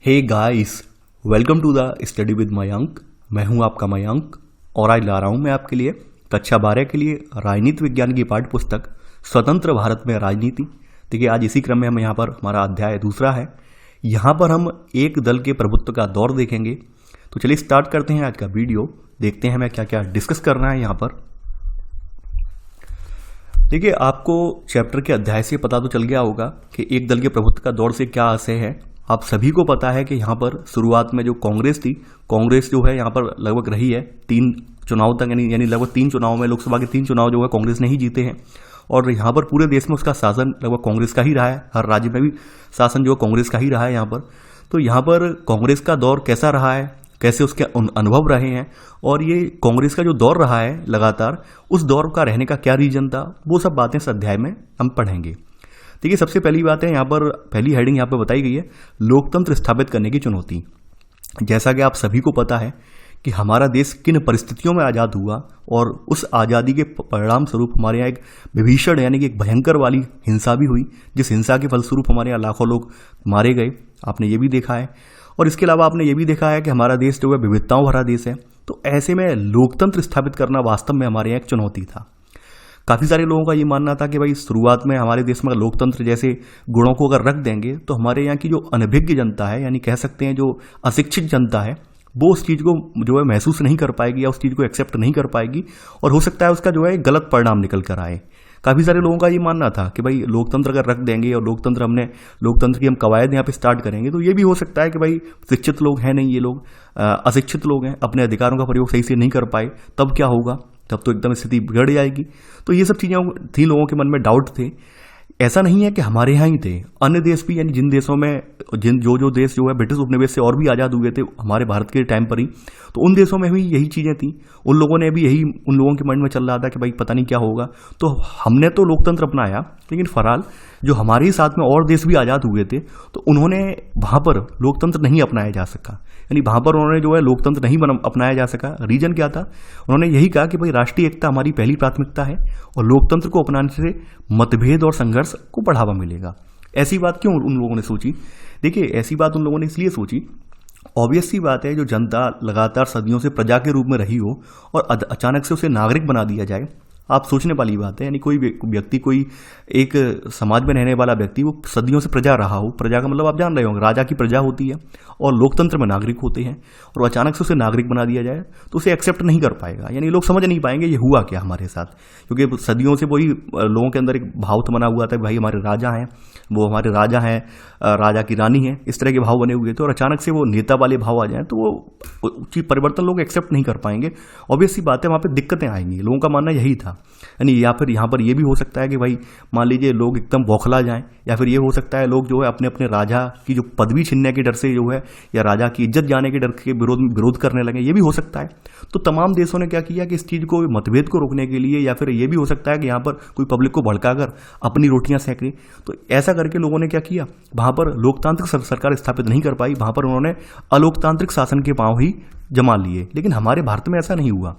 Hey guys, welcome to the study with Mayank. मैं हूं आपका मयंक और आज ला रहा हूं मैं आपके लिए कक्षा 12 के लिए राजनीति विज्ञान की पाठ्य पुस्तक स्वतंत्र भारत में राजनीति। देखिए, आज इसी क्रम में हम यहाँ पर हमारा अध्याय दूसरा है। यहाँ पर हम एक दल के प्रभुत्व का दौर देखेंगे। तो चलिए स्टार्ट करते हैं आज का वीडियो। देखते हैं हमें क्या क्या डिस्कस करना है यहाँ पर। देखिए, आपको चैप्टर के अध्याय से पता तो चल गया होगा कि एक दल के प्रभुत्व का दौर से क्या आशय है। आप सभी को पता है कि यहाँ पर शुरुआत में जो कांग्रेस थी, कांग्रेस जो है यहाँ पर लगभग रही है 3 चुनाव तक, यानी लगभग 3 चुनाव में, लोकसभा के 3 चुनाव जो है कांग्रेस ने ही जीते हैं। और यहाँ पर पूरे देश में उसका शासन लगभग कांग्रेस का ही रहा है। हर राज्य में भी शासन जो है कांग्रेस का ही रहा है यहाँ पर। तो यहाँ पर कांग्रेस का दौर कैसा रहा है, कैसे उसके अनुभव रहे हैं, और ये कांग्रेस का जो दौर रहा है लगातार, उस दौर का रहने का क्या रीजन था, वो सब बातें इस अध्याय में हम पढ़ेंगे। देखिए, सबसे पहली बात है यहाँ पर, पहली हेडिंग यहाँ पर बताई गई है, लोकतंत्र स्थापित करने की चुनौती। जैसा कि आप सभी को पता है कि हमारा देश किन परिस्थितियों में आज़ाद हुआ और उस आज़ादी के परिणाम स्वरूप हमारे यहाँ एक विभीषण यानी कि एक भयंकर वाली हिंसा भी हुई, जिस हिंसा के फलस्वरूप हमारे यहाँ लाखों लोग मारे गए। आपने ये भी देखा है। और इसके अलावा आपने ये भी देखा है कि हमारा देश जो है विविधताओं भरा देश है। तो ऐसे में लोकतंत्र स्थापित करना वास्तव में हमारे यहाँ एक चुनौती था। काफ़ी सारे लोगों का ये मानना था कि भाई शुरुआत में हमारे देश में लोकतंत्र जैसे गुणों को अगर रख देंगे तो हमारे यहाँ की जो अनभिज्ञ जनता है, यानी कह सकते हैं जो अशिक्षित जनता है, वो उस चीज़ को जो है महसूस नहीं कर पाएगी या उस चीज़ को एक्सेप्ट नहीं कर पाएगी, और हो सकता है उसका जो है गलत परिणाम निकल कर आए। काफ़ी सारे लोगों का ये मानना था कि भाई लोकतंत्र अगर रख देंगे और लोकतंत्र की हम कवायद यहाँ पे स्टार्ट करेंगे तो ये भी हो सकता है कि भाई शिक्षित लोग हैं नहीं, ये लोग अशिक्षित लोग हैं, अपने अधिकारों का प्रयोग सही से नहीं कर पाए, तब क्या होगा, तब तो एकदम स्थिति बिगड़ जाएगी। तो ये सब चीज़ें थी, लोगों के मन में डाउट थे। ऐसा नहीं है कि हमारे यहाँ ही थे, अन्य देश भी, यानी जिन देशों में जो देश जो है ब्रिटिश उपनिवेश से और भी आज़ाद हुए थे हमारे भारत के टाइम पर ही, तो उन देशों में भी यही चीज़ें थी। उन लोगों ने भी यही, उन लोगों के मन में चल रहा था कि भाई पता नहीं क्या होगा। तो हमने तो लोकतंत्र अपनाया, लेकिन फरहाल जो हमारे ही साथ में और देश भी आज़ाद हुए थे तो उन्होंने वहाँ पर लोकतंत्र नहीं अपनाया जा सका, यानी वहाँ पर उन्होंने जो है लोकतंत्र नहीं अपनाया जा सका। रीजन क्या था? उन्होंने यही कहा कि भाई राष्ट्रीय एकता हमारी पहली प्राथमिकता है और लोकतंत्र को अपनाने से मतभेद और संघर्ष को बढ़ावा मिलेगा। ऐसी बात क्यों उन लोगों ने सोची? देखिए, ऐसी बात उन लोगों ने इसलिए सोची, ऑब्वियस सी बात है, जो जनता लगातार सदियों से प्रजा के रूप में रही हो और अचानक से उसे नागरिक बना दिया जाए, आप सोचने वाली बात है। यानी कोई व्यक्ति, कोई एक समाज में रहने वाला व्यक्ति, वो सदियों से प्रजा रहा हो, प्रजा का मतलब आप जान रहे होंगे, राजा की प्रजा होती है और लोकतंत्र में नागरिक होते हैं, और अचानक से उसे नागरिक बना दिया जाए तो उसे एक्सेप्ट नहीं कर पाएगा। यानी लोग समझ नहीं पाएंगे ये हुआ क्या हमारे साथ, क्योंकि सदियों से वही लोगों के अंदर एक भाव तो बना हुआ था, भाई हमारे राजा हैं, वो हमारे राजा हैं, राजा की रानी है, इस तरह के भाव बने हुए थे, और अचानक से वो नेता वाले भाव आ जाएं तो वो चीज़ परिवर्तन लोग एक्सेप्ट नहीं कर पाएंगे। ऑब्वियस सी बात है, वहाँ पे दिक्कतें आएंगी। लोगों का मानना यही था। यानी या फिर यहाँ पर ये भी हो सकता है कि भाई मान लीजिए लोग एकदम बौखला जाएं, या फिर ये हो सकता है लोग जो है अपने अपने राजा की जो पदवी छीनने के डर से जो है, या राजा की इज्जत जाने के डर के विरोध करने लगे, ये भी हो सकता है। तो तमाम देशों ने क्या किया कि इस चीज़ को, मतभेद को रोकने के लिए, या फिर ये भी हो सकता है कि यहाँ पर कोई पब्लिक को भड़काकर अपनी रोटियां सेंके, तो ऐसा करके लोगों ने क्या किया, वहाँ पर लोकतांत्रिक सरकार स्थापित नहीं कर पाई, वहाँ पर उन्होंने अलोकतांत्रिक शासन के पांव ही जमा लिए। लेकिन हमारे भारत में ऐसा नहीं हुआ।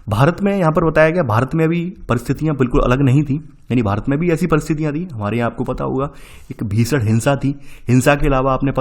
भारत में यहाँ पर बताया गया, भारत में भी परिस्थितियाँ बिल्कुल अलग नहीं थी। यानी भारत में भी ऐसी परिस्थितियाँ थी। हमारे यहाँ आपको पता होगा एक भीषण हिंसा थी। हिंसा के अलावा आपने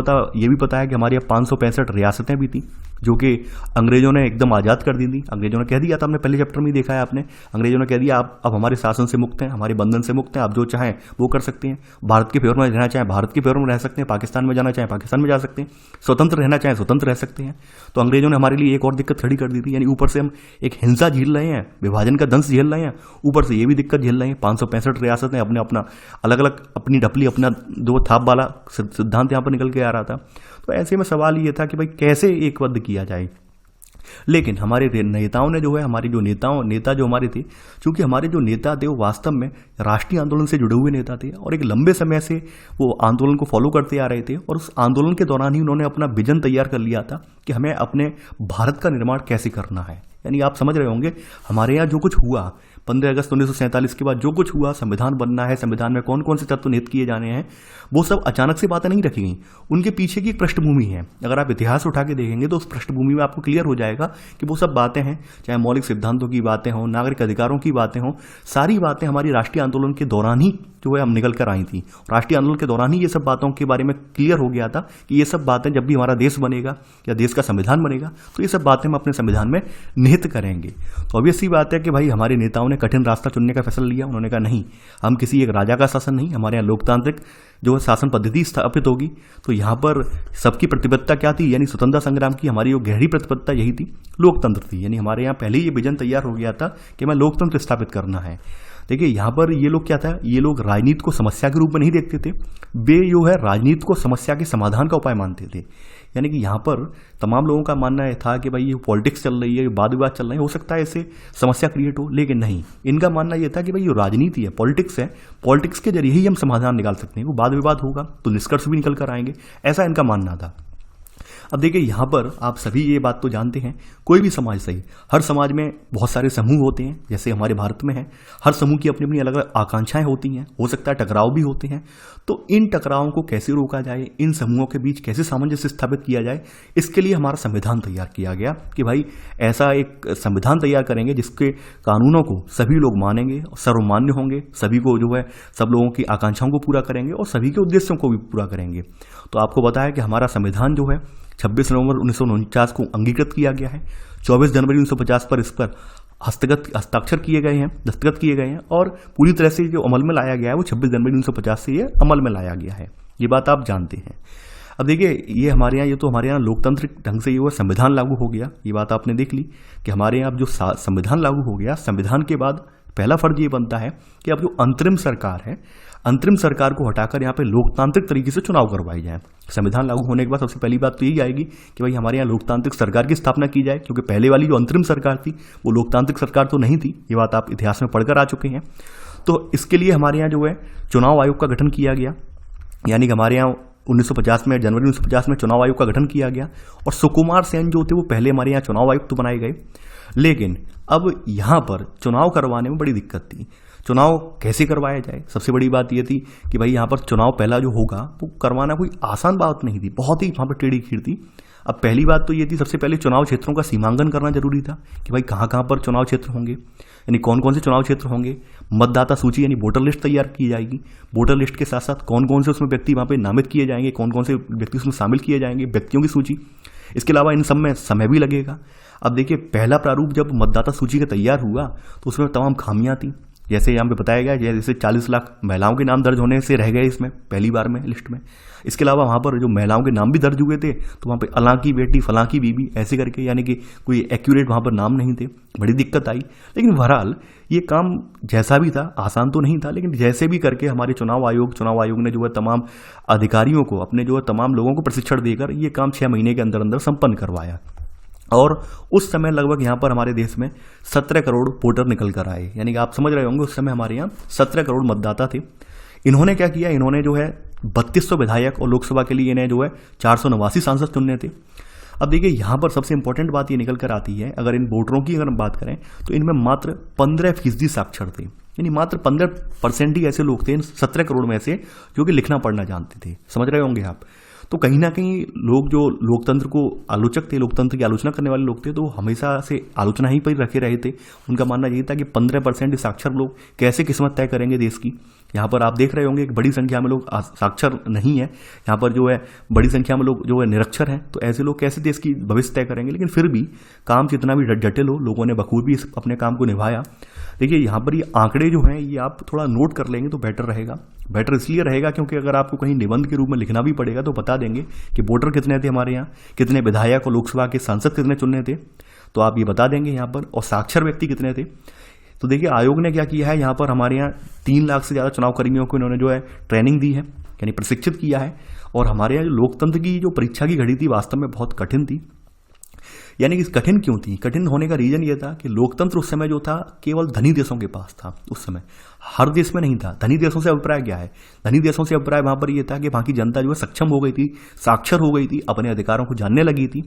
ये भी पता है कि हमारे यहाँ 565 रियासतें भी थी, जो कि अंग्रेजों ने एकदम आज़ाद कर दी थी। अंग्रेजों ने कह दिया था, हमने पहले चैप्टर में देखा है आपने, अंग्रेजों ने कह दिया आप अब हमारे शासन से मुक्त हैं, हमारे बंधन से मुक्त हैं, आप जो चाहें वो कर सकते हैं। भारत के फेवर में रहना चाहें भारत के फेवर में रह सकते हैं, पाकिस्तान में जाना चाहें पाकिस्तान में जा सकते हैं, स्वतंत्र रहना चाहें स्वतंत्र रह सकते हैं। तो अंग्रेजों ने हमारे लिए एक और दिक्कत खड़ी कर दी थी। यानी ऊपर से हम एक हिंसा झेल रहे हैं, विभाजन का दंश झेल रहे हैं, ऊपर से ये भी दिक्कत झेल रहे हैं। 565 रियासतें अपने अपना अलग अलग अपनी ढपली, अपना दो थाप वाला सिद्धांत यहाँ पर निकल के आ रहा था। तो ऐसे में सवाल ये था कि भाई कैसे एकबद्ध किया जाए। लेकिन हमारे नेताओं ने जो है, हमारे जो नेता जो हमारे थे, चूंकि हमारे जो नेता थे वो वास्तव में राष्ट्रीय आंदोलन से जुड़े हुए नेता थे और एक लंबे समय से वो आंदोलन को फॉलो करते आ रहे थे, और उस आंदोलन के दौरान ही उन्होंने अपना विजन तैयार कर लिया था कि हमें अपने भारत का निर्माण कैसे करना है। यानी आप समझ रहे होंगे हमारे यहाँ जो कुछ हुआ, 15 अगस्त 1947 के बाद जो कुछ हुआ, संविधान बनना है, संविधान में कौन कौन से तत्व निहित किए जाने हैं, वो सब अचानक से बातें नहीं रखी गई। उनके पीछे की एक पृष्ठभूमि है। अगर आप इतिहास उठा के देखेंगे तो उस पृष्ठभूमि में आपको क्लियर हो जाएगा कि वो सब बातें हैं, चाहे मौलिक सिद्धांतों की बातें हों, नागरिक अधिकारों की बातें हों, सारी बातें हमारी राष्ट्रीय आंदोलन के दौरान ही जो है हम निकल कर आई थी। राष्ट्रीय आंदोलन के दौरान ही ये सब बातों के बारे में क्लियर हो गया था कि ये सब बातें जब भी हमारा देश बनेगा या देश का संविधान बनेगा तो ये सब बातें हम अपने संविधान में निहित करेंगे। तो ऑब्वियस सी बात है कि भाई हमारे नेताओं ने कठिन रास्ता चुनने का फैसला लिया। उन्होंने कहा नहीं, हम किसी एक राजा का शासन नहीं, हमारे यहाँ लोकतांत्रिक जो शासन पद्धति स्थापित होगी। तो यहाँ पर सबकी प्रतिबद्धता क्या थी, यानी स्वतंत्रता संग्राम की हमारी जो गहरी प्रतिबद्धता यही थी, लोकतंत्र थी। यानी हमारे यहाँ पहले ही ये विजन तैयार हो गया था कि हमें लोकतंत्र स्थापित करना है। देखिए यहाँ पर ये लोग क्या था, ये लोग राजनीति को समस्या के रूप में नहीं देखते थे, वे जो है राजनीति को समस्या के समाधान का उपाय मानते थे। यानी कि यहाँ पर तमाम लोगों का मानना यह था कि भाई ये पॉलिटिक्स चल रही है, ये वाद विवाद चल रहे हैं, हो सकता है इससे समस्या क्रिएट हो, लेकिन नहीं, इनका मानना यह था कि भाई ये राजनीति है, पॉलिटिक्स है, पॉलिटिक्स के जरिए ही हम समाधान निकाल सकते हैं। वो वाद विवाद होगा तो निष्कर्ष भी निकल कर आएंगे, ऐसा इनका मानना था। अब देखिए यहाँ पर आप सभी ये बात तो जानते हैं, कोई भी समाज सही, हर समाज में बहुत सारे समूह होते हैं, जैसे हमारे भारत में है, हर समूह की अपनी अपनी अलग अलग आकांक्षाएं होती हैं, हो सकता है टकराव भी होते हैं। तो इन टकरावों को कैसे रोका जाए, इन समूहों के बीच कैसे सामंजस्य स्थापित किया जाए, इसके लिए हमारा संविधान तैयार किया गया कि भाई ऐसा एक संविधान तैयार करेंगे जिसके कानूनों को सभी लोग मानेंगे, सर्वमान्य होंगे, सभी को जो है सब लोगों की आकांक्षाओं को पूरा करेंगे और सभी के उद्देश्यों को भी पूरा करेंगे। तो आपको बताया कि हमारा संविधान जो है 26 नवंबर 1949 को अंगीकृत किया गया है। 24 जनवरी 1950 पर इस पर हस्ताक्षर किए गए हैं, दस्तखत किए गए हैं और पूरी तरह से जो अमल में लाया गया है वो 26 जनवरी 1950 से ये अमल में लाया गया है। ये बात आप जानते हैं। अब देखिए ये हमारे यहाँ, ये तो हमारे यहाँ लोकतांत्रिक ढंग से ये हुआ, संविधान लागू हो गया। ये बात आपने देख ली कि हमारे यहाँ अब जो संविधान लागू हो गया, संविधान के बाद पहला फर्ज ये बनता है कि अब जो अंतरिम सरकार है, अंतरिम सरकार को हटाकर यहाँ पे लोकतांत्रिक तरीके से चुनाव करवाए जाएं। संविधान लागू होने के बाद सबसे पहली बात तो यही आएगी कि भाई हमारे यहाँ लोकतांत्रिक सरकार की स्थापना की जाए, क्योंकि पहले वाली जो अंतरिम सरकार थी वो लोकतांत्रिक सरकार तो नहीं थी। ये बात आप इतिहास में पढ़कर आ चुके हैं। तो इसके लिए हमारे यहाँ जो है चुनाव आयोग का गठन किया गया, यानी कि हमारे यहाँ 1950 में, जनवरी 1950 में चुनाव आयोग का गठन किया गया और सुकुमार सेन जो थे वो पहले हमारे यहाँ चुनाव आयुक्त तो बनाए गए। लेकिन अब यहाँ पर चुनाव करवाने में बड़ी दिक्कत थी। चुनाव कैसे करवाया जाए, सबसे बड़ी बात यह थी कि भाई यहाँ पर चुनाव पहला जो होगा वो करवाना कोई आसान बात नहीं थी, बहुत ही वहाँ पर टेढ़ी खीर थी। अब पहली बात तो ये थी, सबसे पहले चुनाव क्षेत्रों का सीमांकन करना जरूरी था कि भाई कहाँ कहाँ पर चुनाव क्षेत्र होंगे, यानी कौन कौन से चुनाव क्षेत्र होंगे। मतदाता सूची यानी वोटर लिस्ट तैयार की जाएगी। वोटर लिस्ट के साथ साथ कौन कौन से उसमें व्यक्ति वहाँ पे नामित किए जाएंगे, कौन कौन से व्यक्ति उसमें शामिल किए जाएंगे, व्यक्तियों की सूची। इसके अलावा इन सब में समय भी लगेगा। अब देखिए पहला प्रारूप जब मतदाता सूची का तैयार हुआ तो उसमें तमाम खामियां थी, जैसे यहाँ पे बताया गया, जैसे 40 लाख महिलाओं के नाम दर्ज होने से रह गए इसमें पहली बार में लिस्ट में। इसके अलावा वहाँ पर जो महिलाओं के नाम भी दर्ज हुए थे तो वहाँ पे अलां की बेटी, फलां की बीबी, ऐसे करके, यानी कि कोई एक्यूरेट वहाँ पर नाम नहीं थे। बड़ी दिक्कत आई। लेकिन बहरहाल ये काम जैसा भी था, आसान तो नहीं था, लेकिन जैसे भी करके हमारे चुनाव आयोग ने जो है तमाम अधिकारियों को, अपने जो है तमाम लोगों को प्रशिक्षण देकर ये काम 6 महीने के अंदर अंदर संपन्न करवाया। और उस समय लगभग यहाँ पर हमारे देश में 17 करोड़ वोटर निकल कर आए, यानी कि आप समझ रहे होंगे उस समय हमारे यहाँ 17 करोड़ मतदाता थे। इन्होंने क्या किया, इन्होंने जो है 3200 विधायक और लोकसभा के लिए इन्हें जो है 489 सांसद चुनने थे। अब देखिए यहाँ पर सबसे इंपॉर्टेंट बात ये निकल कर आती है, अगर इन वोटरों की अगर हम बात करें तो इनमें मात्र 15% साक्षर थे, यानी मात्र 15% ही ऐसे लोग थे इन 17 करोड़ में से जो कि लिखना पढ़ना जानते थे। समझ रहे होंगे आप। तो कहीं ना कहीं लोग जो लोकतंत्र को आलोचक थे, लोकतंत्र की आलोचना करने वाले लोग थे, तो हमेशा से आलोचना ही पर रखे रहे थे। उनका मानना यही था कि 15% साक्षर लोग कैसे किस्मत तय करेंगे देश की। यहाँ पर आप देख रहे होंगे कि बड़ी संख्या में लोग साक्षर नहीं है, यहाँ पर जो है बड़ी संख्या में लोग जो है निरक्षर हैं। तो ऐसे लोग कैसे देश की भविष्य तय करेंगे। लेकिन फिर भी काम कितना भी जटिल हो, लोगों ने बखूबी अपने काम को निभाया। देखिए यहाँ पर ये आंकड़े जो हैं ये आप थोड़ा नोट कर लेंगे तो बेटर रहेगा। बेटर इसलिए रहेगा क्योंकि अगर आपको कहीं निबंध के रूप में लिखना भी पड़ेगा तो बता देंगे कि वोटर कितने थे हमारे यहाँ, कितने विधायक और लोकसभा के सांसद कितने चुनने थे, तो आप ये बता देंगे यहाँ पर, और साक्षर व्यक्ति कितने थे। तो देखिए आयोग ने क्या किया है, यहाँ पर हमारे यहाँ 3 लाख से ज़्यादा चुनाव कर्मियों को इन्होंने जो है ट्रेनिंग दी है, यानी प्रशिक्षित किया है। और हमारे यहाँ जो लोकतंत्र की जो परीक्षा की घड़ी थी वास्तव में बहुत कठिन थी। यानी कि कठिन क्यों थी, कठिन होने का रीजन ये था कि लोकतंत्र उस समय जो था केवल धनी देशों के पास था। उस समय हर देश में नहीं था। धनी देशों से अभिप्राय क्या है, धनी देशों से अभिप्राय वहां पर यह था कि वहां की जनता जो है सक्षम हो गई थी, साक्षर हो गई थी, अपने अधिकारों को जानने लगी थी।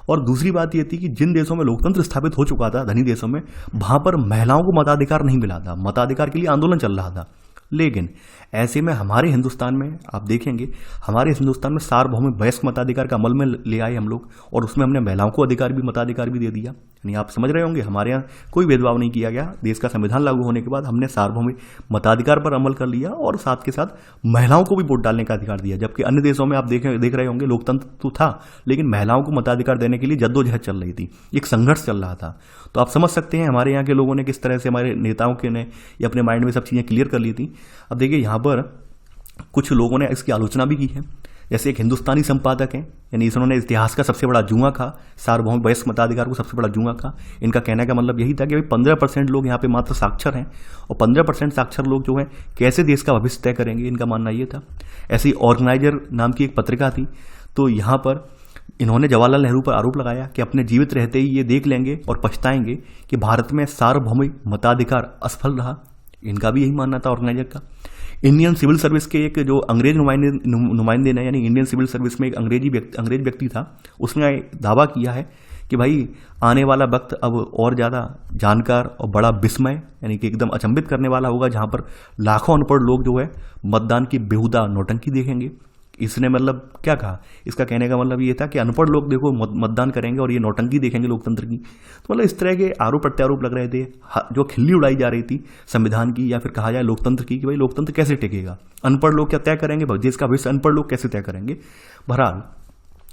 और दूसरी बात ये थी कि जिन देशों में लोकतंत्र स्थापित हो चुका था, धनी देशों में, वहां पर महिलाओं को मताधिकार नहीं मिला था, मताधिकार के लिए आंदोलन चल रहा था। लेकिन ऐसे में हमारे हिंदुस्तान में आप देखेंगे, हमारे हिंदुस्तान में सार्वभौमिक वयस्क मताधिकार का अमल में ले आए हम लोग, और उसमें हमने महिलाओं को मताधिकार भी दे दिया। यानी आप समझ रहे होंगे, हमारे यहाँ कोई भेदभाव नहीं किया गया। देश का संविधान लागू होने के बाद हमने सार्वभौमिक मताधिकार पर अमल कर लिया और साथ के साथ महिलाओं को भी वोट डालने का अधिकार दिया। जबकि अन्य देशों में आप देख रहे होंगे लोकतंत्र तो था, लेकिन महिलाओं को मताधिकार देने के लिए जद्दोजहद चल रही थी, एक संघर्ष चल रहा था। तो आप समझ सकते हैं हमारे यहाँ के लोगों ने किस तरह से, हमारे नेताओं के ने ये अपने माइंड में सब चीज़ें क्लियर कर ली थी। अब देखिए यहाँ पर कुछ लोगों ने इसकी आलोचना भी की है। जैसे एक हिंदुस्तानी संपादक हैं, यानी इन्होंने इतिहास का सबसे बड़ा जुआ खा, सार्वभौमिक वयस्क मताधिकार को सबसे बड़ा जुआ खा। इनका कहने का मतलब यही था कि भाई 15% लोग यहाँ पे मात्र साक्षर हैं, और 15% साक्षर लोग जो हैं कैसे देश का भविष्य तय करेंगे, इनका मानना ये था। ऐसी ऑर्गेनाइजर नाम की एक पत्रिका थी, तो यहाँ पर इन्होंने जवाहरलाल नेहरू पर आरोप लगाया कि अपने जीवित रहते ही ये देख लेंगे और पछताएंगे कि भारत में सार्वभौमिक मताधिकार असफल रहा। इनका भी यही मानना था ऑर्गेनाइजर का। इंडियन सिविल सर्विस के एक जो अंग्रेज नुमाइंदे ने, यानी इंडियन सिविल सर्विस में एक अंग्रेज व्यक्ति था, उसने दावा किया है कि भाई आने वाला वक्त अब और ज़्यादा जानकार और बड़ा विस्मय, यानी कि एकदम अचंभित करने वाला होगा, जहाँ पर लाखों अनपढ़ लोग जो है मतदान की बेहुदा नौटंकी देखेंगे। इसने मतलब क्या कहा, इसका कहने का मतलब ये था कि अनपढ़ लोग देखो मतदान करेंगे और ये नौटंकी देखेंगे लोकतंत्र की। तो मतलब इस तरह के आरोप प्रत्यारोप लग रहे थे, जो खिल्ली उड़ाई जा रही थी संविधान की, या फिर कहा जाए लोकतंत्र की, कि भाई लोकतंत्र कैसे टिकेगा, अनपढ़ लोग क्या तय करेंगे, देश का भविष्य अनपढ़ लोग कैसे तय करेंगे। बहरहाल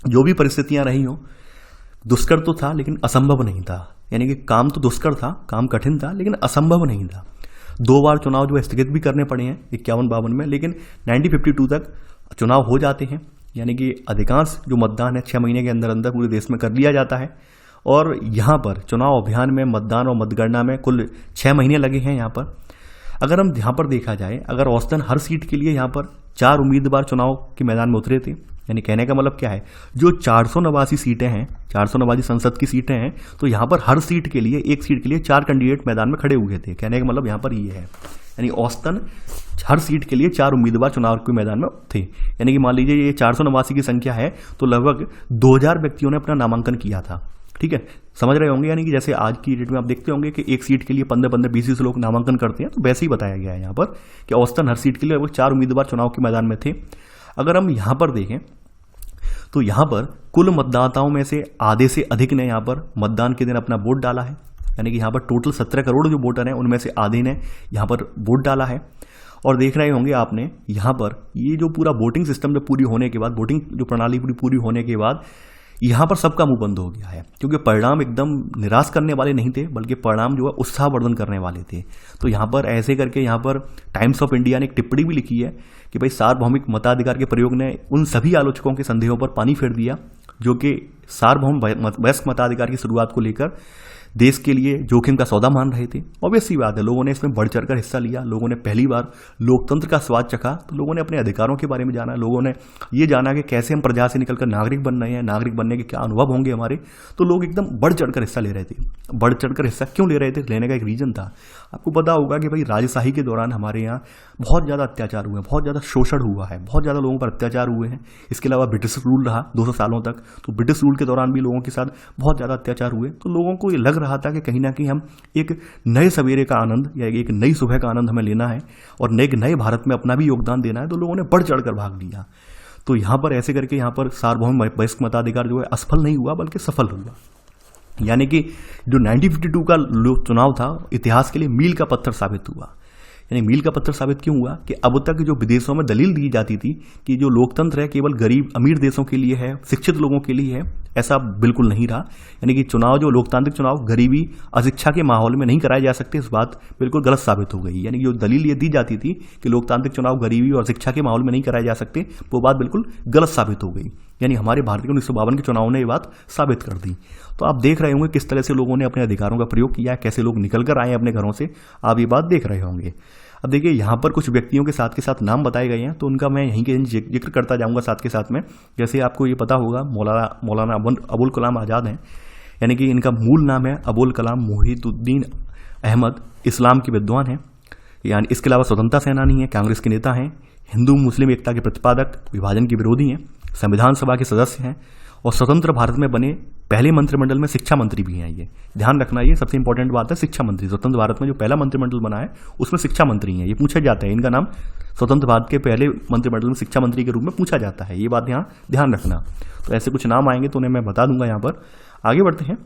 जो भी परिस्थितियां रही हो, दुष्कर तो था लेकिन असंभव नहीं था। यानी कि काम तो दुष्कर था, काम कठिन था, लेकिन असंभव नहीं था। 2 बार चुनाव जो है स्थगित भी करने पड़े हैं 51-52 में, लेकिन 1952 तक चुनाव हो जाते हैं। यानी कि अधिकांश जो मतदान है 6 महीने के अंदर अंदर पूरे देश में कर लिया जाता है। और यहाँ पर चुनाव अभियान में, मतदान और मतगणना में कुल 6 महीने लगे हैं यहाँ पर। अगर हम यहाँ पर देखा जाए, अगर औसतन हर सीट के लिए यहाँ पर 4 उम्मीदवार चुनाव के मैदान में उतरे थे, यानी कहने का मतलब क्या है, जो 489 सीटें हैं, 489 संसद की सीटें हैं, तो यहाँ पर हर सीट के लिए, एक सीट के लिए 4 कैंडिडेट मैदान में खड़े हुए थे। कहने का मतलब यहाँ पर ये है, यानी औसतन हर सीट के लिए 4 उम्मीदवार चुनाव के मैदान में थे। यानी कि मान लीजिए ये 489 की संख्या है, तो लगभग 2000 व्यक्तियों ने अपना नामांकन किया था। ठीक है, समझ रहे होंगे। यानी कि जैसे आज की डेट में आप देखते होंगे कि एक सीट के लिए 15-15, 20 लोग नामांकन करते हैं, तो वैसे ही बताया गया है यहाँ पर कि औसतन हर सीट के लिए लगभग 4 उम्मीदवार चुनाव के मैदान में थे। अगर हम यहाँ पर देखें तो यहाँ पर कुल मतदाताओं में से आधे से अधिक ने यहाँ पर मतदान के दिन अपना वोट डाला है। यानी कि यहाँ पर टोटल 17 करोड़ जो वोटर हैं, उनमें से आधे ने यहाँ पर वोट डाला है। और देख रहे होंगे आपने यहाँ पर ये जो पूरा वोटिंग सिस्टम जब पूरी होने के बाद, वोटिंग जो प्रणाली पूरी होने के बाद, यहाँ पर सबका मुंह बंद हो गया है, क्योंकि परिणाम एकदम निराश करने वाले नहीं थे, बल्कि परिणाम जो है उत्साहवर्धन करने वाले थे। तो यहाँ पर ऐसे करके यहाँ पर टाइम्स ऑफ इंडिया ने एक टिप्पणी भी लिखी है कि भाई सार्वभौमिक मताधिकार के प्रयोग ने उन सभी आलोचकों के संदेहों पर पानी फेर दिया जो कि सार्वभौम वयस्क मताधिकार की शुरुआत को लेकर देश के लिए जोखिम का सौदा मान रहे थे। ऑब्वियस सी बात है, लोगों ने इसमें बढ़ चढ़कर हिस्सा लिया, लोगों ने पहली बार लोकतंत्र का स्वाद चखा, तो लोगों ने अपने अधिकारों के बारे में जाना, लोगों ने ये जाना कि कैसे हम प्रजा से निकलकर नागरिक बन रहे हैं, नागरिक बनने के क्या अनुभव होंगे हमारे। तो लोग एकदम बढ़ चढ़कर हिस्सा ले रहे थे। बढ़ चढ़कर हिस्सा क्यों ले रहे थे? लेने का एक रीजन था। आपको पता होगा कि भाई राजशाही के दौरान हमारे यहाँ बहुत ज़्यादा अत्याचार हुए हैं, बहुत ज़्यादा शोषण हुआ है, बहुत ज़्यादा लोगों पर अत्याचार हुए हैं। इसके अलावा ब्रिटिश रूल रहा 200 सालों तक, तो ब्रिटिश रूल के दौरान भी लोगों के साथ बहुत ज़्यादा अत्याचार हुए। तो लोगों को ये लग रहा था कि कहीं ना कहीं हम एक नए सवेरे का आनंद या एक नई सुबह का आनंद हमें लेना है और एक नए भारत में अपना भी योगदान देना है। तो लोगों ने बढ़ चढ़कर भाग लिया। तो यहाँ पर ऐसे करके यहाँ पर सार्वभौम वयस्क मताधिकार जो है असफल नहीं हुआ बल्कि सफल हुआ। यानी कि जो 1952 का चुनाव था इतिहास के लिए मील का पत्थर साबित हुआ। यानी मील का पत्थर साबित क्यों हुआ कि अब तक जो विदेशों में दलील दी जाती थी कि जो लोकतंत्र है केवल गरीब अमीर देशों के लिए है, शिक्षित लोगों के लिए है, ऐसा बिल्कुल नहीं रहा। यानी कि चुनाव जो लोकतांत्रिक चुनाव गरीबी अशिक्षा के माहौल में नहीं कराए जा सकते, इस बात बिल्कुल गलत साबित हो गई। यानी जो दलील ये दी जाती थी कि लोकतांत्रिक चुनाव गरीबी और शिक्षा के माहौल में नहीं कराए जा सकते, वो बात बिल्कुल गलत साबित हो गई। यानी हमारे भारत के 1952 के चुनाव ने ये बात साबित कर दी। तो आप देख रहे होंगे किस तरह से लोगों ने अपने अधिकारों का प्रयोग किया है, कैसे लोग निकल कर आए हैं अपने घरों से, आप ये बात देख रहे होंगे। अब देखिए यहाँ पर कुछ व्यक्तियों के साथ नाम बताए गए हैं, तो उनका मैं यहीं के जिक्र करता जाऊँगा साथ के साथ में। जैसे आपको ये पता होगा मौलाना अबुल कलाम आज़ाद हैं। यानी कि इनका मूल नाम है अबुल कलाम मुहिदुद्दीन अहमद, इस्लाम के विद्वान हैं। यानी इसके अलावा स्वतंत्रता सेनानी हैं, कांग्रेस के नेता हैं, हिंदू मुस्लिम एकता के प्रतिपादक, विभाजन के विरोधी हैं, संविधान सभा के सदस्य हैं और स्वतंत्र भारत में बने पहले मंत्रिमंडल में शिक्षा मंत्री भी हैं। ये ध्यान रखना, ये सबसे इंपॉर्टेंट बात है, शिक्षा मंत्री। स्वतंत्र भारत में जो पहला मंत्रिमंडल बना है उसमें शिक्षा मंत्री हैं। ये पूछा जाता है, इनका नाम स्वतंत्र भारत के पहले मंत्रिमंडल में शिक्षा मंत्री के रूप में पूछा जाता है। ये बात यहाँ ध्यान रखना। तो ऐसे कुछ नाम आएंगे तो उन्हें मैं बता दूंगा। यहाँ पर आगे बढ़ते हैं।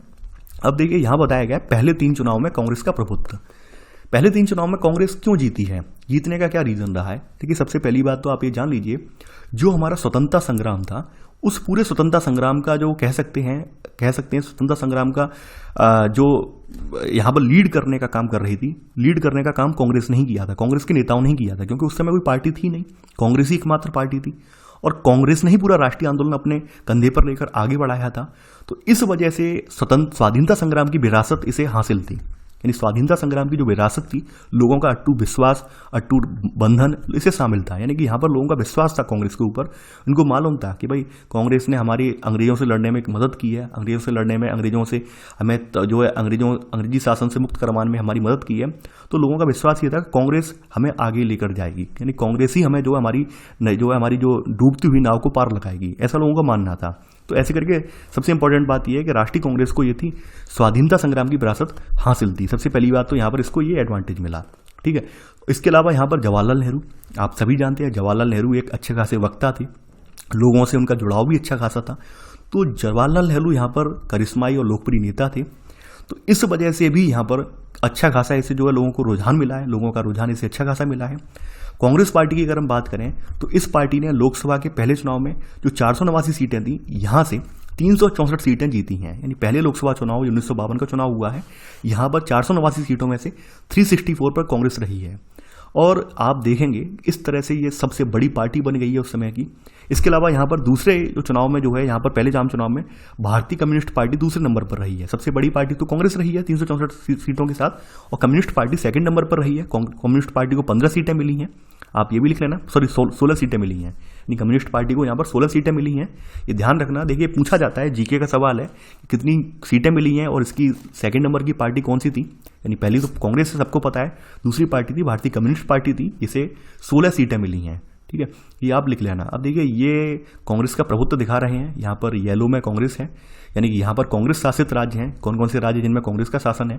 अब देखिए, यहाँ बताया गया पहले 3 चुनाव में कांग्रेस का प्रभुत्व। पहले 3 चुनाव में कांग्रेस क्यों जीती है, जीतने का क्या रीजन रहा है? देखिए, सबसे पहली बात तो आप ये जान लीजिए, जो हमारा स्वतंत्रता संग्राम था, उस पूरे स्वतंत्रता संग्राम का जो कह सकते हैं स्वतंत्रता संग्राम का जो यहाँ पर लीड करने का काम कर रही थी, लीड करने का काम कांग्रेस ने ही किया था, कांग्रेस के नेताओं ने ही किया था, क्योंकि उस समय कोई पार्टी थी नहीं, कांग्रेस ही एकमात्र पार्टी थी और कांग्रेस ने ही पूरा राष्ट्रीय आंदोलन अपने कंधे पर लेकर आगे बढ़ाया था। तो इस वजह से स्वाधीनता संग्राम की विरासत इसे हासिल थी। यानी स्वाधीनता संग्राम की जो विरासत थी, लोगों का अटूट विश्वास, अटूट बंधन, इसे शामिल था। यानी कि यहाँ पर लोगों का विश्वास था कांग्रेस के ऊपर। उनको मालूम था कि भाई कांग्रेस ने हमारी अंग्रेजों से लड़ने में मदद की है, अंग्रेजों से लड़ने में, अंग्रेजों से हमें जो है अंग्रेजी शासन से मुक्त करवाने में हमारी मदद की है। तो लोगों का विश्वास ये था कि कांग्रेस हमें आगे लेकर जाएगी, यानी कांग्रेस ही हमें जो हमारी जो डूबती हुई नाव को पार लगाएगी, ऐसा लोगों का मानना था। तो ऐसे करके सबसे इंपॉर्टेंट बात यह है कि राष्ट्रीय कांग्रेस को ये थी स्वाधीनता संग्राम की विरासत हासिल थी। सबसे पहली बात तो यहाँ पर इसको ये एडवांटेज मिला, ठीक है। इसके अलावा यहाँ पर जवाहरलाल नेहरू, आप सभी जानते हैं जवाहरलाल नेहरू एक अच्छे खासे वक्ता थे, लोगों से उनका जुड़ाव भी अच्छा खासा था। तो जवाहरलाल नेहरू यहाँ पर करिश्माई और लोकप्रिय नेता थे। तो इस वजह से भी यहाँ पर अच्छा खासा इसे जो है लोगों को रुझान मिला है, लोगों का रुझान इसे अच्छा खासा मिला है। कांग्रेस पार्टी की अगर हम बात करें तो इस पार्टी ने लोकसभा के पहले चुनाव में जो 489 सीटें थी, यहाँ से 364 सीटें जीती हैं। यानी पहले लोकसभा चुनाव 1952 का चुनाव हुआ है, यहाँ पर 489 सीटों में से 364 पर कांग्रेस रही है। और आप देखेंगे इस तरह से ये सबसे बड़ी पार्टी बन गई है उस समय की। इसके अलावा यहाँ पर दूसरे जो चुनाव में जो है, यहाँ पर पहले आम चुनाव में भारतीय कम्युनिस्ट पार्टी दूसरे नंबर पर रही है। सबसे बड़ी पार्टी तो कांग्रेस रही है 364 सीटों के साथ, और कम्युनिस्ट पार्टी सेकंड नंबर पर रही है। कम्युनिस्ट पार्टी को 15 सीटें मिली हैं, आप ये भी लिख लेना, सॉरी 16 सीटें मिली हैं। यानी कम्युनिस्ट पार्टी को यहाँ पर 16 सीटें मिली हैं, ये ध्यान रखना। देखिए, पूछा जाता है, जीके का सवाल है कि कितनी सीटें मिली हैं और इसकी सेकंड नंबर की पार्टी कौन सी थी। यानी पहली तो कांग्रेस से सबको पता है, दूसरी पार्टी थी भारतीय कम्युनिस्ट पार्टी थी, इसे 16 सीटें मिली हैं, ठीक है, ये आप लिख लेना। अब देखिए, ये कांग्रेस का प्रभुत्व दिखा रहे हैं, यहाँ पर येलो में कांग्रेस है, यानी कि यहाँ पर कांग्रेस शासित राज्य हैं। कौन कौन से राज्य जिनमें कांग्रेस का शासन है?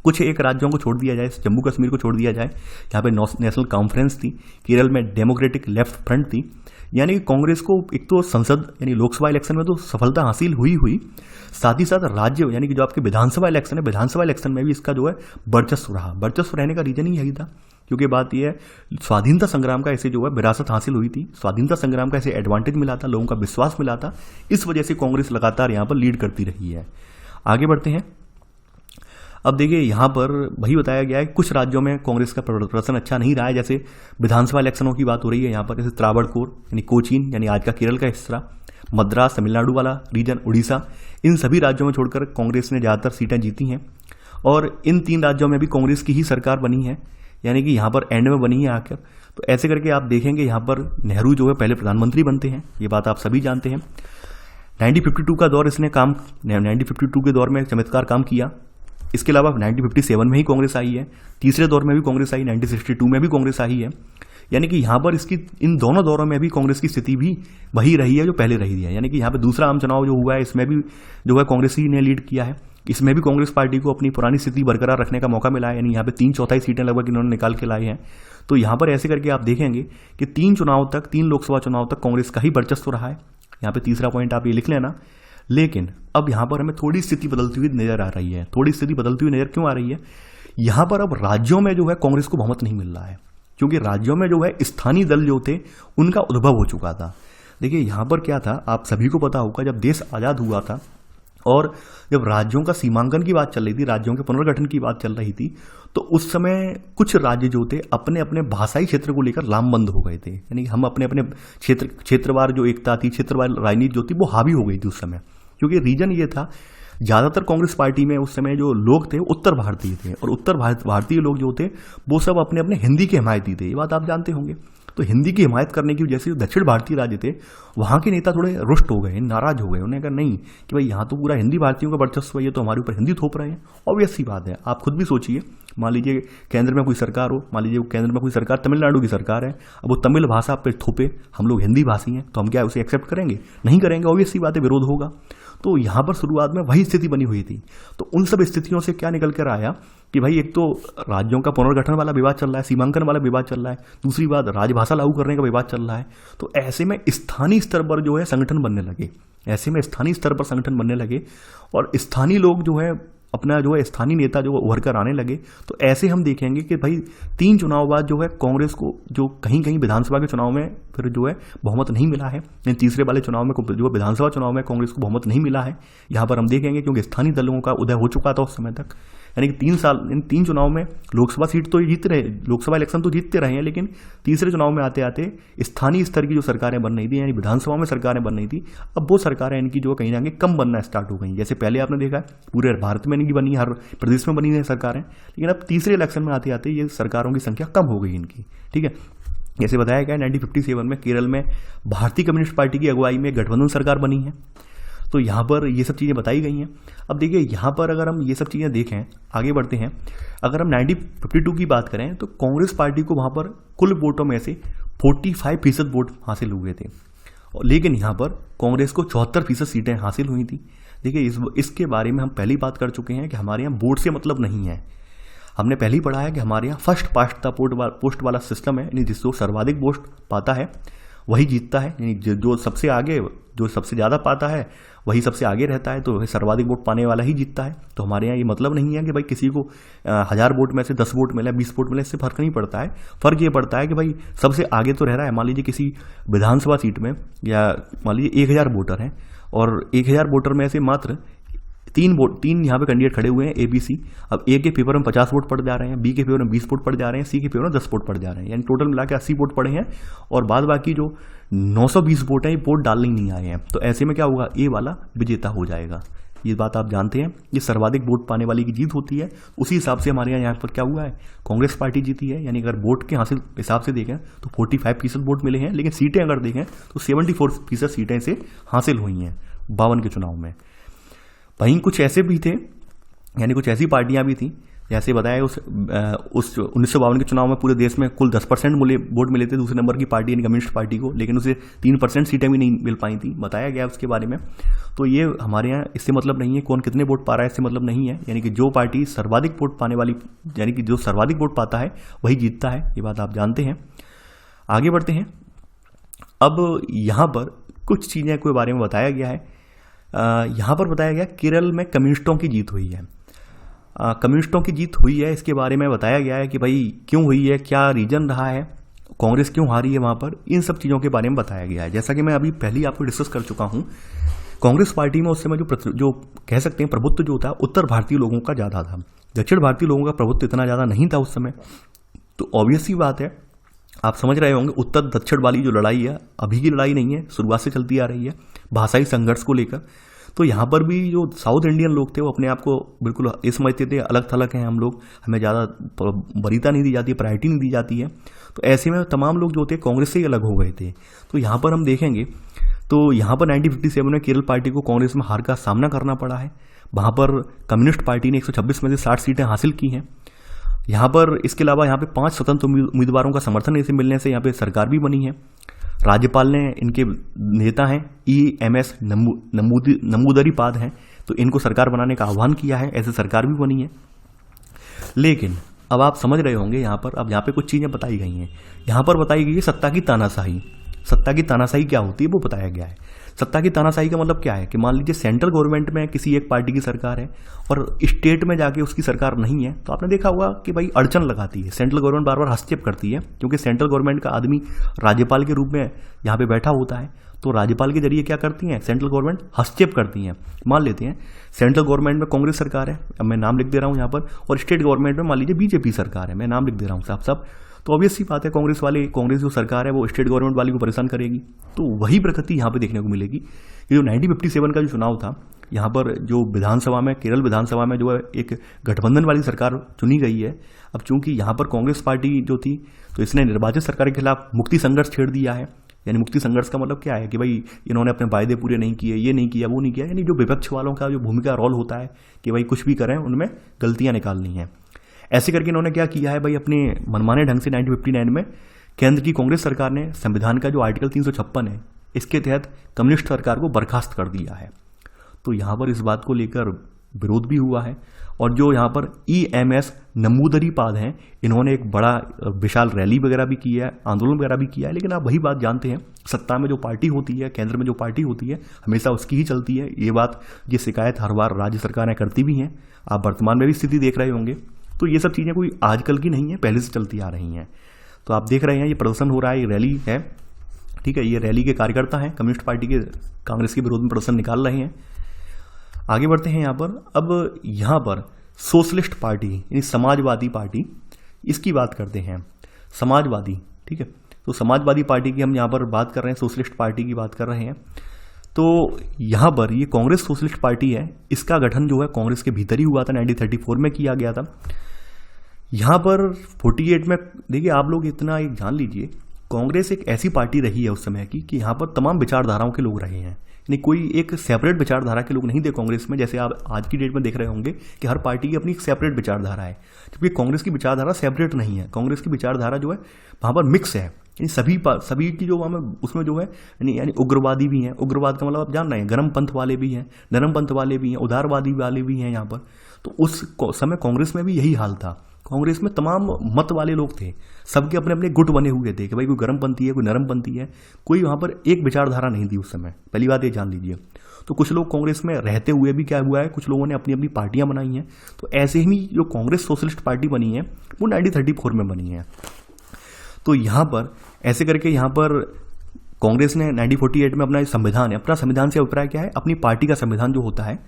कुछ एक राज्यों को छोड़ दिया जाए, जम्मू कश्मीर को छोड़ दिया जाए, यहाँ पे नेशनल कॉन्फ्रेंस थी, केरल में डेमोक्रेटिक लेफ्ट फ्रंट थी। यानी कि कांग्रेस को एक तो संसद यानी लोकसभा इलेक्शन में तो सफलता हासिल हुई, साथ ही साथ राज्य यानी कि जो आपके विधानसभा इलेक्शन है, विधानसभा इलेक्शन में भी इसका जो है वर्चस्व रहा। वर्चस्व रहने का रीजन ही यही था, क्योंकि बात यह है स्वाधीनता संग्राम का इसे जो है विरासत हासिल हुई थी, स्वाधीनता संग्राम का इसे एडवांटेज मिला था, लोगों का विश्वास मिला था। इस वजह से कांग्रेस लगातार यहाँ पर लीड करती रही है। आगे बढ़ते हैं। अब देखिए, यहाँ पर वही बताया गया है कुछ राज्यों में कांग्रेस का प्रदर्शन अच्छा नहीं रहा है। जैसे विधानसभा इलेक्शनों की बात हो रही है यहाँ पर, जैसे त्रावणकोर यानी कोचीन यानी आज का केरल का हिस्सा, मद्रास तमिलनाडु वाला रीजन, उड़ीसा, इन सभी राज्यों में छोड़कर कांग्रेस ने ज़्यादातर सीटें जीती हैं। और इन 3 राज्यों में भी कांग्रेस की ही सरकार बनी है, यानी कि यहाँ पर एंड में बनी है आकर। तो ऐसे करके आप देखेंगे यहाँ पर नेहरू जो है पहले प्रधानमंत्री बनते हैं, ये बात आप सभी जानते हैं। 1952 का दौर इसने 1952 के दौर में चमत्कार काम किया। इसके अलावा 1957 में ही कांग्रेस आई है, तीसरे दौर में भी कांग्रेस आई, 1962 में भी कांग्रेस आई है। यानी कि यहाँ पर इसकी इन दोनों दौरों में भी कांग्रेस की स्थिति भी वही रही है जो पहले रही है। यानी कि यहाँ पे दूसरा आम चुनाव जो हुआ है, इसमें भी जो है कांग्रेस ही ने लीड किया है। इसमें भी कांग्रेस पार्टी को अपनी पुरानी स्थिति बरकरार रखने का मौका मिला है। यानी यहाँ पे 3/4 सीटें लगभग इन्होंने निकाल के लाई हैं। तो यहाँ पर ऐसे करके आप देखेंगे कि 3 लोकसभा चुनाव तक कांग्रेस का ही वर्चस्व रहा है। यहाँ पे तीसरा पॉइंट आप ये लिख लेना। लेकिन अब यहाँ पर हमें थोड़ी स्थिति बदलती हुई नजर आ रही है। थोड़ी स्थिति बदलती हुई नजर क्यों आ रही है? यहाँ पर अब राज्यों में जो है कांग्रेस को बहुमत नहीं मिल रहा है, क्योंकि राज्यों में जो है स्थानीय दल जो थे उनका उद्भव हो चुका था। देखिए यहाँ पर क्या था, आप सभी को पता होगा, जब देश आज़ाद हुआ था और जब राज्यों का सीमांकन की बात चल रही थी, राज्यों के पुनर्गठन की बात चल रही थी, तो उस समय कुछ राज्य जो थे अपने अपने भाषाई क्षेत्र को लेकर लामबंद हो गए थे। यानी हम अपने अपने क्षेत्रवार जो एकता थी, क्षेत्रवार राजनीति जो थी, वो हावी हो गई थी उस समय। क्योंकि रीजन ये था, ज़्यादातर कांग्रेस पार्टी में उस समय जो लोग थे उत्तर भारतीय थे, और उत्तर भारतीय लोग जो थे वो सब अपने अपने हिंदी के हिमायती थे, ये बात आप जानते होंगे। तो हिंदी की हिमायत करने की वजह से जो दक्षिण भारतीय राज्य थे वहाँ के नेता थोड़े रुष्ट हो गए, नाराज हो गए। उन्होंने कहा नहीं कि भाई यहाँ तो पूरा हिंदी भारतीयों का वर्चस्व है, ये तो हमारे ऊपर हिंदी थोप रहे हैं। ऑब्वियस सी बात है, आप खुद भी सोचिए, मान लीजिए केंद्र में कोई सरकार हो, मान लीजिए केंद्र में कोई सरकार तमिलनाडु की सरकार है, अब वो तमिल भाषा पे थोपे, हम लोग हिंदी भाषी हैं तो हम क्या उसे एक्सेप्ट करेंगे? नहीं करेंगे, ऑब्वियस सी बात है, विरोध होगा। तो यहाँ पर शुरुआत में वही स्थिति बनी हुई थी। तो उन सब स्थितियों से क्या निकल कर आया कि भाई एक तो राज्यों का पुनर्गठन वाला विवाद चल रहा है, सीमांकन वाला विवाद चल रहा है, दूसरी बात राजभाषा लागू करने का विवाद चल रहा है। तो ऐसे में स्थानीय स्तर पर जो है संगठन बनने लगे, ऐसे में स्थानीय स्तर पर संगठन बनने लगे और स्थानीय लोग जो है अपना जो है स्थानीय नेता जो उभर कर आने लगे। तो ऐसे हम देखेंगे कि भाई 3 चुनाव बाद जो है कांग्रेस को जो कहीं कहीं विधानसभा के चुनाव में फिर जो है बहुमत नहीं मिला है, तीसरे वाले चुनाव में जो विधानसभा चुनाव में कांग्रेस को बहुमत नहीं मिला है। यहाँ पर हम देखेंगे क्योंकि स्थानीय दलों का उदय हो चुका था उस समय तक, यानी कि 3 साल इन 3 चुनाव में लोकसभा सीट तो जीत रहे, लोकसभा इलेक्शन तो जीतते रहे हैं, लेकिन तीसरे चुनाव में आते आते स्थानीय स्तर की जो सरकारें बन रही थी, यानी विधानसभा में सरकारें बन रही थी, अब वो सरकारें इनकी जो कहीं ना कहीं कम बनना स्टार्ट हो गई। जैसे पहले आपने देखा पूरे भारत में इनकी बनी, हर प्रदेश में बनी है सरकारें, लेकिन अब तीसरे इलेक्शन में आते आते ये सरकारों की संख्या कम हो गई इनकी। ठीक है, जैसे बताया गया 1957 में केरल में भारतीय कम्युनिस्ट पार्टी की अगुवाई में गठबंधन सरकार बनी है। तो यहाँ पर ये सब चीज़ें बताई गई हैं। अब देखिए यहाँ पर अगर हम ये सब चीज़ें देखें, आगे बढ़ते हैं, अगर हम 1952 की बात करें तो कांग्रेस पार्टी को वहाँ पर कुल वोटों में से 45% वोट हासिल हुए थे, लेकिन यहाँ पर कांग्रेस को 74% सीटें हासिल हुई थी। देखिए इसके बारे में हम पहले ही बात कर चुके हैं कि हमारे यहाँ वोट से मतलब नहीं है। हमने पहले ही पढ़ा है कि हमारे यहाँ फर्स्ट पास्ट द पोस्ट वाला सिस्टम है, यानी जिसको सर्वाधिक वोट पाता है वही जीतता है, यानी जो सबसे आगे, जो सबसे ज़्यादा पाता है वही सबसे आगे रहता है, तो सर्वाधिक वोट पाने वाला ही जीतता है। तो हमारे यहाँ ये मतलब नहीं है कि भाई किसी को 1000 वोट में से 10 वोट मिला, 20 वोट मिला, इससे फर्क नहीं पड़ता है। फर्क ये पड़ता है कि भाई सबसे आगे तो रह रहा है। मान लीजिए किसी विधानसभा सीट में या मान लीजिए 1000 वोटर हैं और 1000 वोटर में से मात्र 3 यहाँ पे कैंडिडेट खड़े हुए हैं ABC। अब A के पेपर में 50 वोट पड़ जा रहे हैं, B के पेपर में 20 वोट पड़ जा रहे हैं, C के पेपर में 10 वोट पड़ जा रहे हैं, यानी टोटल मिला के 80 वोट पड़े हैं और बाद बाकी जो 920 वोट हैं ये वोट डालने ही नहीं आए हैं। तो ऐसे में क्या होगा, A वाला विजेता हो जाएगा। ये बात आप जानते हैं, ये सर्वाधिक वोट पाने वाली की जीत होती है। उसी हिसाब से हमारे यहाँ पर क्या हुआ है, कांग्रेस पार्टी जीती है, यानी अगर वोट के हासिल हिसाब से देखें तो 45% वोट मिले हैं, लेकिन सीटें अगर देखें तो 74% सीटें से हासिल हुई हैं 52 के चुनाव में। वहीं कुछ ऐसे भी थे, यानी कुछ ऐसी पार्टियां भी थी, जैसे बताया उस 1952 के चुनाव में पूरे देश में कुल 10% वोट मिले थे दूसरे नंबर की पार्टी यानी कम्युनिस्ट पार्टी को, लेकिन उसे 3% सीटें भी नहीं मिल पाई थी, बताया गया उसके बारे में। तो ये हमारे यहाँ इससे मतलब नहीं है कौन कितने वोट पा रहा है, इससे मतलब नहीं है, यानी कि जो पार्टी सर्वाधिक वोट पाने वाली, यानी कि जो सर्वाधिक वोट पाता है वही जीतता है, ये बात आप जानते हैं। आगे बढ़ते हैं। अब यहाँ पर कुछ चीज़ें के बारे में बताया गया है। यहाँ पर बताया गया केरल में कम्युनिस्टों की जीत हुई है। कम्युनिस्टों की जीत हुई है, इसके बारे में बताया गया है कि भाई क्यों हुई है, क्या रीजन रहा है, कांग्रेस क्यों हारी है वहाँ पर, इन सब चीज़ों के बारे में बताया गया है। जैसा कि मैं अभी पहले ही आपको डिस्कस कर चुका हूँ, कांग्रेस पार्टी में उस समय जो कह सकते हैं प्रभुत्व जो था उत्तर भारतीय लोगों का ज़्यादा था, दक्षिण भारतीय लोगों का प्रभुत्व इतना ज़्यादा नहीं था उस समय। तो ऑब्वियस सी बात है, आप समझ रहे होंगे उत्तर दक्षिण वाली जो लड़ाई है अभी की लड़ाई नहीं है, शुरुआत से चलती आ रही है भाषाई संघर्ष को लेकर। तो यहाँ पर भी जो साउथ इंडियन लोग थे वो अपने आप को बिल्कुल ये समझते थे अलग थलग हैं हम लोग, हमें ज़्यादा वरीयता नहीं दी जाती है, प्रायोरिटी नहीं दी जाती है। तो ऐसे में तमाम लोग जो थे कांग्रेस से ही अलग हो गए थे। तो यहाँ पर हम देखेंगे तो यहाँ पर 1957 में केरल पार्टी को कांग्रेस में हार का सामना करना पड़ा है। वहाँ पर कम्युनिस्ट पार्टी ने 126 में से 60 सीटें हासिल की हैं। यहाँ पर इसके अलावा यहाँ पे 5 स्वतंत्र उम्मीदवारों का समर्थन इसे मिलने से यहाँ पे सरकार भी बनी है। राज्यपाल ने, इनके नेता हैं EMS नमूदरीपाद हैं, तो इनको सरकार बनाने का आह्वान किया है, ऐसे सरकार भी बनी है। लेकिन अब आप समझ रहे होंगे यहाँ पर, अब यहाँ पे कुछ चीज़ें बताई गई हैं। यहाँ पर बताई गई है सत्ता की तानाशाही। सत्ता की तानाशाही क्या होती है वो बताया गया है। सत्ता की तानाशाही का मतलब क्या है कि मान लीजिए सेंट्रल गवर्नमेंट में किसी एक पार्टी की सरकार है और स्टेट में जाके उसकी सरकार नहीं है, तो आपने देखा होगा कि भाई अड़चन लगाती है, सेंट्रल गवर्नमेंट बार बार हस्तक्षेप करती है, क्योंकि सेंट्रल गवर्नमेंट का आदमी राज्यपाल के रूप में यहाँ पे बैठा होता है। तो राज्यपाल के जरिए क्या करती हैं, सेंट्रल गवर्नमेंट हस्तक्षेप करती हैं। मान लेते हैं सेंट्रल गवर्नमेंट में कांग्रेस सरकार है, अब मैं नाम लिख दे रहा हूँ यहाँ पर, और स्टेट गवर्नमेंट में मान लीजिए BJP सरकार है, मैं नाम लिख दे रहा हूँ साफ साफ। तो ऑब्वियस सी बात है कांग्रेस जो सरकार है वो स्टेट गवर्नमेंट वाली को परेशान करेगी। तो वही प्रकृति यहाँ पे देखने को मिलेगी। ये जो 1957 का जो चुनाव था, यहाँ पर जो विधानसभा में, केरल विधानसभा में जो है एक गठबंधन वाली सरकार चुनी गई है। अब चूंकि यहाँ पर कांग्रेस पार्टी जो थी, तो इसने निर्वाचित सरकार के खिलाफ मुक्ति संघर्ष छेड़ दिया है। यानी मुक्ति संघर्ष का मतलब क्या है कि भाई इन्होंने अपने वायदे पूरे नहीं किए, ये नहीं किया, वो नहीं किया। यानी जो विपक्ष वालों का जो भूमिका रोल होता है कि भाई कुछ भी करें, उनमें गलतियां निकालनी है। ऐसे करके इन्होंने क्या किया है भाई, अपने मनमाने ढंग से 1959 में केंद्र की कांग्रेस सरकार ने संविधान का जो आर्टिकल 356 है, इसके तहत कम्युनिस्ट सरकार को बर्खास्त कर दिया है। तो यहाँ पर इस बात को लेकर विरोध भी हुआ है। और जो यहाँ पर EMS नमूदरीपाद हैं, इन्होंने एक बड़ा विशाल रैली वगैरह भी की है, आंदोलन वगैरह भी किया है। लेकिन आप वही बात जानते हैं, सत्ता में जो पार्टी होती है, केंद्र में जो पार्टी होती है, हमेशा उसकी ही चलती है। ये शिकायत हर बार राज्य सरकारें करती भी हैं। आप वर्तमान में भी स्थिति देख रहे होंगे। तो ये सब चीज़ें कोई आजकल की नहीं है, पहले से चलती आ रही हैं। तो आप देख रहे हैं ये प्रदर्शन हो रहा है, ये रैली है, ठीक है। ये रैली के कार्यकर्ता हैं, कम्युनिस्ट पार्टी के कांग्रेस के विरोध में प्रदर्शन निकाल रहे हैं। आगे बढ़ते हैं यहाँ पर। अब यहाँ पर सोशलिस्ट पार्टी यानी समाजवादी पार्टी, इसकी बात करते हैं। समाजवादी, ठीक है। तो समाजवादी पार्टी की हम यहाँ पर बात कर रहे हैं, सोशलिस्ट पार्टी की बात कर रहे हैं। तो यहाँ पर ये कांग्रेस सोशलिस्ट पार्टी है, इसका गठन जो है कांग्रेस के भीतर ही हुआ था, 1934 में किया गया था। यहाँ पर 48 में देखिए, आप लोग इतना एक जान लीजिए, कांग्रेस एक ऐसी पार्टी रही है उस समय की कि यहाँ पर तमाम विचारधाराओं के लोग रहे हैं। यानी कोई एक सेपरेट विचारधारा के लोग नहीं थे कांग्रेस में, जैसे आप आज की डेट में देख रहे होंगे कि हर पार्टी की अपनी एक सेपरेट विचारधारा है। जबकि कांग्रेस की विचारधारा सेपरेट नहीं है। कांग्रेस की विचारधारा जो है वहाँ पर मिक्स है। यानी सभी की जो हमें उसमें जो है यानी उग्रवादी भी हैं। उग्रवाद का मतलब आप जान रहे हैं, गर्म पंथ वाले भी हैं, नरम पंथ वाले भी हैं, उदारवादी वाले भी हैं यहाँ पर। तो उस समय कांग्रेस में भी यही हाल था। कांग्रेस में तमाम मत वाले लोग थे, सबके अपने अपने गुट बने हुए थे कि भाई कोई गर्मपंथी है, कोई नरमपंथी है, कोई वहाँ पर एक विचारधारा नहीं थी उस समय। पहली बात ये जान लीजिए। तो कुछ लोग कांग्रेस में रहते हुए भी क्या हुआ है, कुछ लोगों ने अपनी अपनी पार्टियां बनाई हैं। तो ऐसे ही जो कांग्रेस सोशलिस्ट पार्टी बनी है वो 1934 में बनी है। तो यहाँ पर ऐसे करके यहाँ पर कांग्रेस ने 1948 में अपना संविधान से अभिप्राय क्या है, अपनी पार्टी का संविधान जो होता है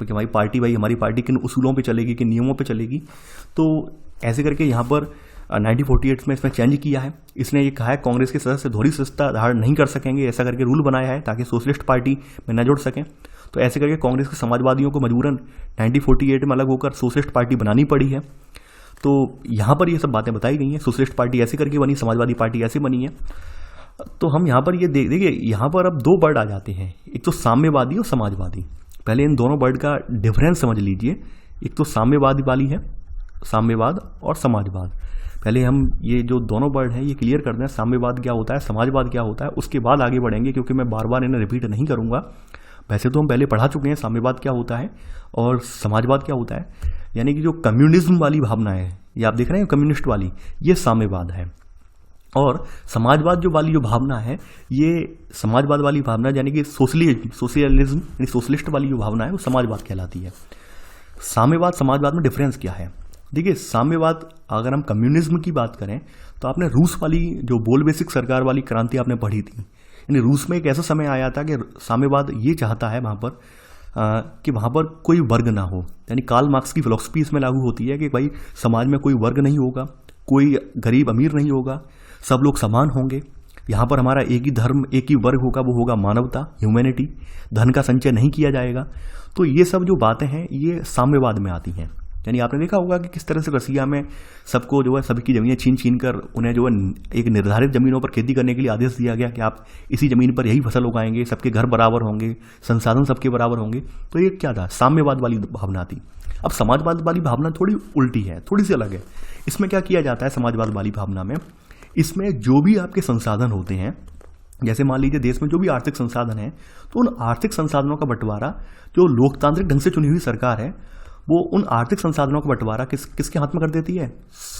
कि हमारी पार्टी किन उसूलों पे चलेगी, किन नियमों पे चलेगी। तो ऐसे करके यहाँ पर 1948 में इसमें चेंज किया है। इसने ये कहा है कांग्रेस के सदस्य दोहरी सदस्यता धारण नहीं कर सकेंगे, ऐसा करके रूल बनाया है ताकि सोशलिस्ट पार्टी में न जुड़ सकें। तो ऐसे करके कांग्रेस के समाजवादियों को मजबूरन 1948 में अलग होकर सोशलिस्ट पार्टी बनानी पड़ी है। तो यहाँ पर ये सब बातें बताई गई हैं। सोशलिस्ट पार्टी ऐसे करके बनी, समाजवादी पार्टी ऐसे बनी है। तो हम यहाँ पर ये देखिए, यहाँ पर अब दो वर्ड आ जाते हैं, एक तो साम्यवादी और समाजवादी। पहले इन दोनों वर्ड का डिफरेंस समझ लीजिए। एक तो साम्यवादी वाली है, साम्यवाद और समाजवाद। पहले हम ये जो दोनों वर्ड हैं ये क्लियर कर दें, साम्यवाद क्या होता है, समाजवाद क्या होता है, उसके बाद आगे बढ़ेंगे, क्योंकि मैं बार बार इन्हें रिपीट नहीं करूंगा। वैसे तो हम पहले पढ़ा चुके हैं साम्यवाद क्या होता है और समाजवाद क्या होता है। यानी कि जो कम्युनिज्म वाली भावना है, ये आप देख रहे हैं कम्युनिस्ट वाली, ये साम्यवाद है। और समाजवाद जो भावना है, ये समाजवाद वाली भावना यानी कि सोशलिज्म यानी सोशलिस्ट वाली जो भावना है वो समाजवाद कहलाती है। साम्यवाद समाजवाद में डिफरेंस क्या है? देखिए, साम्यवाद, अगर हम कम्युनिज्म की बात करें तो आपने रूस वाली जो बोल्शेविक सरकार वाली क्रांति आपने पढ़ी थी। यानी रूस में एक ऐसा समय आया था कि साम्यवाद ये चाहता है वहाँ पर कि वहाँ पर कोई वर्ग ना हो। यानी कार्ल मार्क्स की फिलॉसफी इसमें लागू होती है कि भाई समाज में कोई वर्ग नहीं होगा, कोई गरीब अमीर नहीं होगा, सब लोग समान होंगे। यहाँ पर हमारा एक ही धर्म, एक ही वर्ग होगा, वो होगा मानवता, ह्यूमैनिटी। धन का संचय नहीं किया जाएगा। तो ये सब जो बातें हैं ये साम्यवाद में आती हैं। यानी आपने देखा होगा कि किस तरह से रसिया में सबको जो है सबकी ज़मीनें छीन कर उन्हें जो है एक निर्धारित ज़मीनों पर खेती करने के लिए आदेश दिया गया कि आप इसी ज़मीन पर यही फसल उगाएंगे, सबके घर बराबर होंगे, संसाधन सबके बराबर होंगे। तो ये क्या था? साम्यवाद वाली भावना थी। अब समाजवाद वाली भावना थोड़ी उल्टी है, थोड़ी सी अलग है। इसमें क्या किया जाता है समाजवाद वाली भावना में? इसमें जो भी आपके संसाधन होते हैं, जैसे मान लीजिए देश में जो भी आर्थिक संसाधन है, तो उन आर्थिक संसाधनों का बंटवारा जो लोकतांत्रिक ढंग से चुनी हुई सरकार है वो उन आर्थिक संसाधनों का बंटवारा किसके हाथ में कर देती है?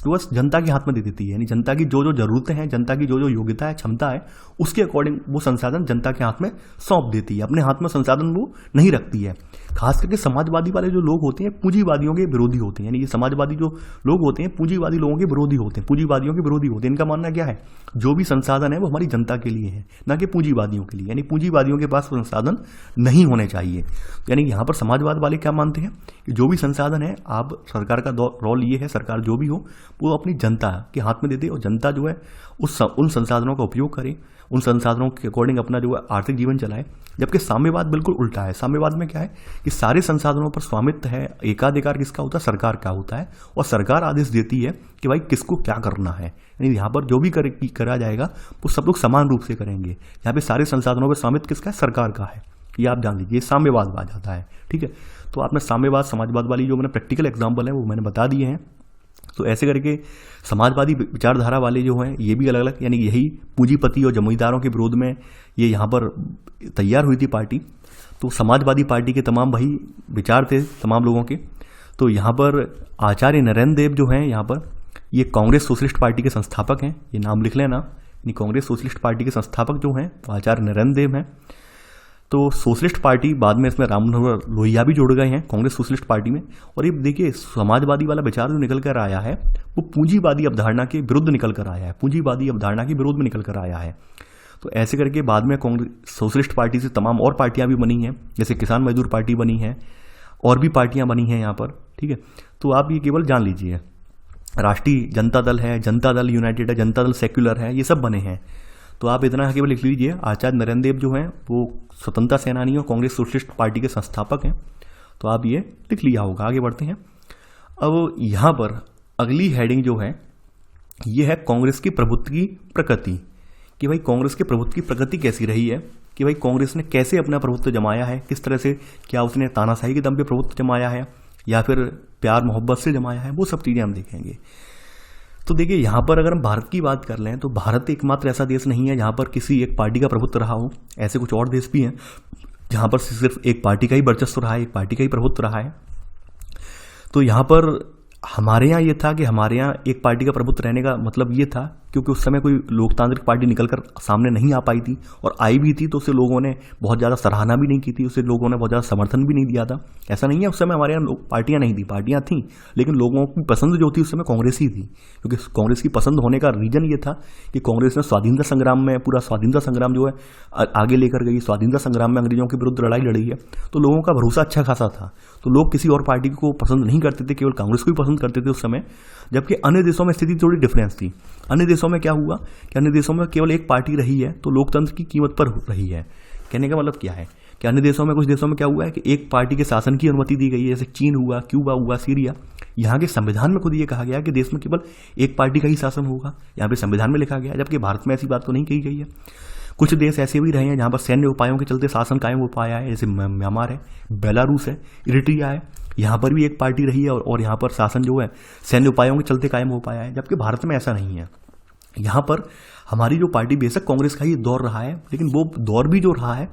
बस जनता के हाथ में दे देती है। यानी जनता की जो जो जरूरतें हैं, जनता की जो जो योग्यता है, क्षमता है, उसके अकॉर्डिंग वो संसाधन जनता के हाथ में सौंप देती है। अपने हाथ में संसाधन वो नहीं रखती है। खास करके समाजवादी वाले जो लोग होते हैं पूंजीवादियों के विरोधी होते हैं। यानी ये समाजवादी जो लोग होते हैं पूंजीवादी लोगों के विरोधी होते हैं, पूंजीवादियों के विरोधी होते हैं। इनका मानना क्या है? जो भी संसाधन है वो हमारी जनता के लिए है, ना कि पूंजीवादियों के लिए। यानी पूंजीवादियों के पास संसाधन नहीं होने चाहिए। यानी यहाँ पर समाजवाद वाले क्या मानते हैं कि जो भी संसाधन है, आप सरकार का रोल ये है, सरकार जो भी हो वो अपनी जनता के हाथ में दे दे और जनता जो है उन संसाधनों का उपयोग करे, उन संसाधनों के अकॉर्डिंग अपना जो है आर्थिक जीवन चलाए। जबकि साम्यवाद बिल्कुल उल्टा है। साम्यवाद में क्या है कि सारे संसाधनों पर स्वामित्व है, एकाधिकार किसका होता है, सरकार का होता है, और सरकार आदेश देती है कि भाई किसको क्या करना है। यानी यहाँ पर जो भी करा जाएगा वो सब लोग समान रूप से करेंगे। यहाँ पे सारे संसाधनों पर स्वामित्व किसका है, सरकार का है। ये आप जान लीजिए, साम्यवाद आ जाता है। ठीक है, तो आपने साम्यवाद समाजवाद वाली जो मैंने प्रैक्टिकल एग्जाम्पल है वो मैंने बता दिए हैं। तो ऐसे करके समाजवादी विचारधारा वाले जो हैं ये भी अलग अलग, यानी यही पूंजीपति और जमींदारों के विरोध में ये यहाँ पर तैयार हुई थी पार्टी। तो समाजवादी पार्टी के तमाम वही विचार थे तमाम लोगों के। तो यहाँ पर आचार्य नरेंद्र देव जो हैं यहाँ पर ये कांग्रेस सोशलिस्ट पार्टी के संस्थापक हैं, ये नाम लिख लेना। यानी कांग्रेस सोशलिस्ट पार्टी के संस्थापक जो हैं आचार्य नरेंद्र देव हैं। तो सोशलिस्ट पार्टी बाद में इसमें राम मनोहर लोहिया भी जुड़ गए हैं कांग्रेस सोशलिस्ट पार्टी में। और ये देखिए समाजवादी वाला विचार जो निकल कर आया है वो पूंजीवादी अवधारणा के विरुद्ध निकल कर आया है, पूंजीवादी अवधारणा के विरोध में निकल कर आया है। तो ऐसे करके बाद में कांग्रेस सोशलिस्ट पार्टी से तमाम और पार्टियां भी बनी हैं, जैसे किसान मजदूर पार्टी बनी है, और भी पार्टियां बनी हैं यहाँ पर। ठीक है, तो आप ये केवल जान लीजिए, राष्ट्रीय जनता दल है, जनता दल यूनाइटेड है, जनता दल सेक्युलर है, ये सब बने हैं। तो आप इतना केवल लिख लीजिए, आचार्य नरेंद्र देव जो हैं वो स्वतंत्रता सेनानी और कांग्रेस सोशलिस्ट पार्टी के संस्थापक हैं। तो आप ये लिख लिया होगा। आगे बढ़ते हैं। अब यहाँ पर अगली हेडिंग जो है ये है कांग्रेस की प्रभुत्व की प्रकृति, कि भाई कांग्रेस के प्रभुत्व की प्रकृति कैसी रही है, कि भाई कांग्रेस ने कैसे अपना प्रभुत्व जमाया है, किस तरह से, क्या उसने तानाशाही के दम पे प्रभुत्व जमाया है या फिर प्यार मोहब्बत से जमाया है, वो सब चीज़ें हम देखेंगे। तो देखिए यहाँ पर अगर हम भारत की बात कर लें तो भारत एकमात्र ऐसा देश नहीं है जहाँ पर किसी एक पार्टी का प्रभुत्व रहा हो। ऐसे कुछ और देश भी हैं जहाँ पर सिर्फ एक पार्टी का ही वर्चस्व रहा है, एक पार्टी का ही प्रभुत्व रहा है। तो यहाँ पर हमारे यहाँ ये था कि हमारे यहाँ एक पार्टी का प्रभुत्व रहने का मतलब ये था क्योंकि उस समय कोई लोकतांत्रिक पार्टी निकलकर सामने नहीं आ पाई थी, और आई भी थी तो उसे लोगों ने बहुत ज़्यादा सराहना भी नहीं की थी, उसे लोगों ने बहुत ज़्यादा समर्थन भी नहीं दिया था। ऐसा नहीं है उस समय हमारे यहाँ पार्टियाँ नहीं थी, पार्टियाँ थीं, लेकिन लोगों की पसंद जो थी उस समय कांग्रेस ही थी। क्योंकि कांग्रेस की पसंद होने का रीज़न ये था कि कांग्रेस ने स्वाधीनता संग्राम में, पूरा स्वाधीनता संग्राम जो है आगे लेकर गई, स्वाधीनता संग्राम में अंग्रेजों के विरुद्ध लड़ाई लड़ी है, तो लोगों का भरोसा अच्छा खासा था। तो लोग किसी और पार्टी को पसंद नहीं करते थे, केवल कांग्रेस को ही पसंद करते थे उस समय। जबकि अन्य देशों में स्थिति थोड़ी डिफरेंस थी। अन्य देशों में क्या हुआ कि अन्य देशों में केवल एक पार्टी रही है तो लोकतंत्र की कीमत पर रही है। कहने का मतलब क्या है कि अन्य देशों में, कुछ देशों में क्या हुआ है कि एक पार्टी के शासन की अनुमति दी गई है, जैसे चीन हुआ, क्यूबा हुआ, सीरिया। यहाँ के संविधान में खुद ये कहा गया कि देश में केवल एक पार्टी का ही शासन होगा, यहाँ पे संविधान में लिखा गया, जबकि भारत में ऐसी बात तो नहीं कही गई है। कुछ देश ऐसे भी रहे हैं जहाँ पर सैन्य उपायों के चलते शासन कायम हो पाया है, जैसे म्यांमार है, बेलारूस है, इरिट्रिया है, यहाँ पर भी एक पार्टी रही है और यहाँ पर शासन जो है सैन्य उपायों के चलते कायम हो पाया है, जबकि भारत में ऐसा नहीं है। यहाँ पर हमारी जो पार्टी, बेशक कांग्रेस का ही दौर रहा है, लेकिन वो दौर भी जो रहा है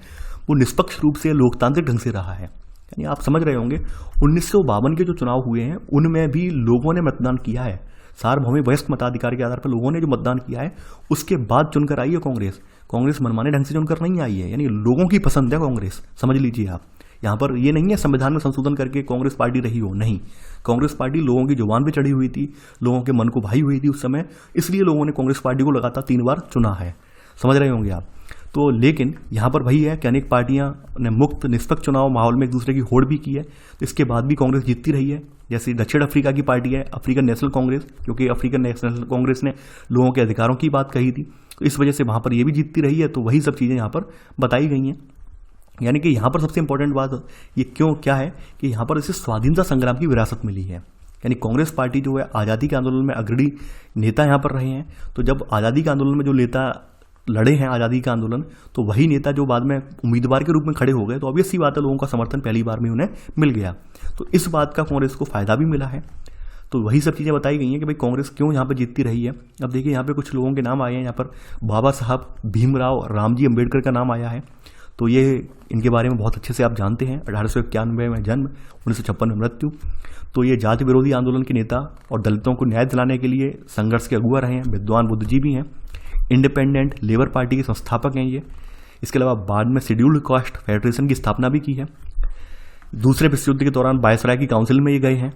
वो निष्पक्ष रूप से लोकतांत्रिक ढंग से रहा है। यानी आप समझ रहे होंगे 1952 के जो चुनाव हुए हैं उनमें भी लोगों ने मतदान किया है, सार्वभौमिक वयस्क मताधिकार के आधार पर लोगों ने जो मतदान किया है उसके बाद चुनकर आई है कांग्रेस। कांग्रेस मनमाने ढंग से चुनकर नहीं आई है, यानी लोगों की पसंद है कांग्रेस, समझ लीजिए आप। यहाँ पर ये नहीं है संविधान में संशोधन करके कांग्रेस पार्टी रही हो, नहीं। कांग्रेस पार्टी लोगों की जुबान पे चढ़ी हुई थी, लोगों के मन को भाई हुई थी उस समय, इसलिए लोगों ने कांग्रेस पार्टी को लगातार 3 बार चुना है, समझ रहे होंगे आप। तो लेकिन यहाँ पर वही है कि अनेक पार्टियां ने मुक्त निष्पक्ष चुनाव माहौल में एक दूसरे की होड़ भी की है, तो इसके बाद भी कांग्रेस जीतती रही है। जैसे दक्षिण अफ्रीका की पार्टी है अफ्रीकन नेशनल कांग्रेस, क्योंकि अफ्रीकन नेशनल कांग्रेस ने लोगों के अधिकारों की बात कही थी, तो इस वजह से वहाँ पर ये भी जीतती रही है। तो वही सब चीज़ें यहाँ पर बताई गई हैं। यानी कि यहाँ पर सबसे इंपॉर्टेंट बात ये क्या है कि यहाँ पर इसे स्वाधीनता संग्राम की विरासत मिली है। यानी कांग्रेस पार्टी जो है आज़ादी के आंदोलन में अग्रणी नेता यहाँ पर रहे हैं। तो जब आज़ादी के आंदोलन में जो नेता लड़े हैं आज़ादी का आंदोलन, तो वही नेता जो बाद में उम्मीदवार के रूप में खड़े हो गए, तो ऑब्वियस सी बात है लोगों का समर्थन पहली बार में उन्हें मिल गया। तो इस बात का कांग्रेस को फायदा भी मिला है। तो वही सब चीज़ें बताई गई हैं कि भाई कांग्रेस क्यों यहाँ पर जीतती रही है। अब देखिए यहाँ पे कुछ लोगों के नाम आए हैं। यहाँ पर बाबा साहब भीमराव रामजी अम्बेडकर का नाम आया है। तो ये इनके बारे में बहुत अच्छे से आप जानते हैं। 1891 में जन्म, 1956 में मृत्यु। तो ये जाति विरोधी आंदोलन के नेता और दलितों को न्याय दिलाने के लिए संघर्ष के अगुआ रहे हैं, विद्वान बुद्धिजीवी हैं, इंडिपेंडेंट लेबर पार्टी के संस्थापक हैं ये। इसके अलावा बाद में शेड्यूल्ड कास्ट फेडरेशन की स्थापना भी की है। दूसरे विश्व युद्ध के दौरान वायसराय की काउंसिल में ये गए हैं।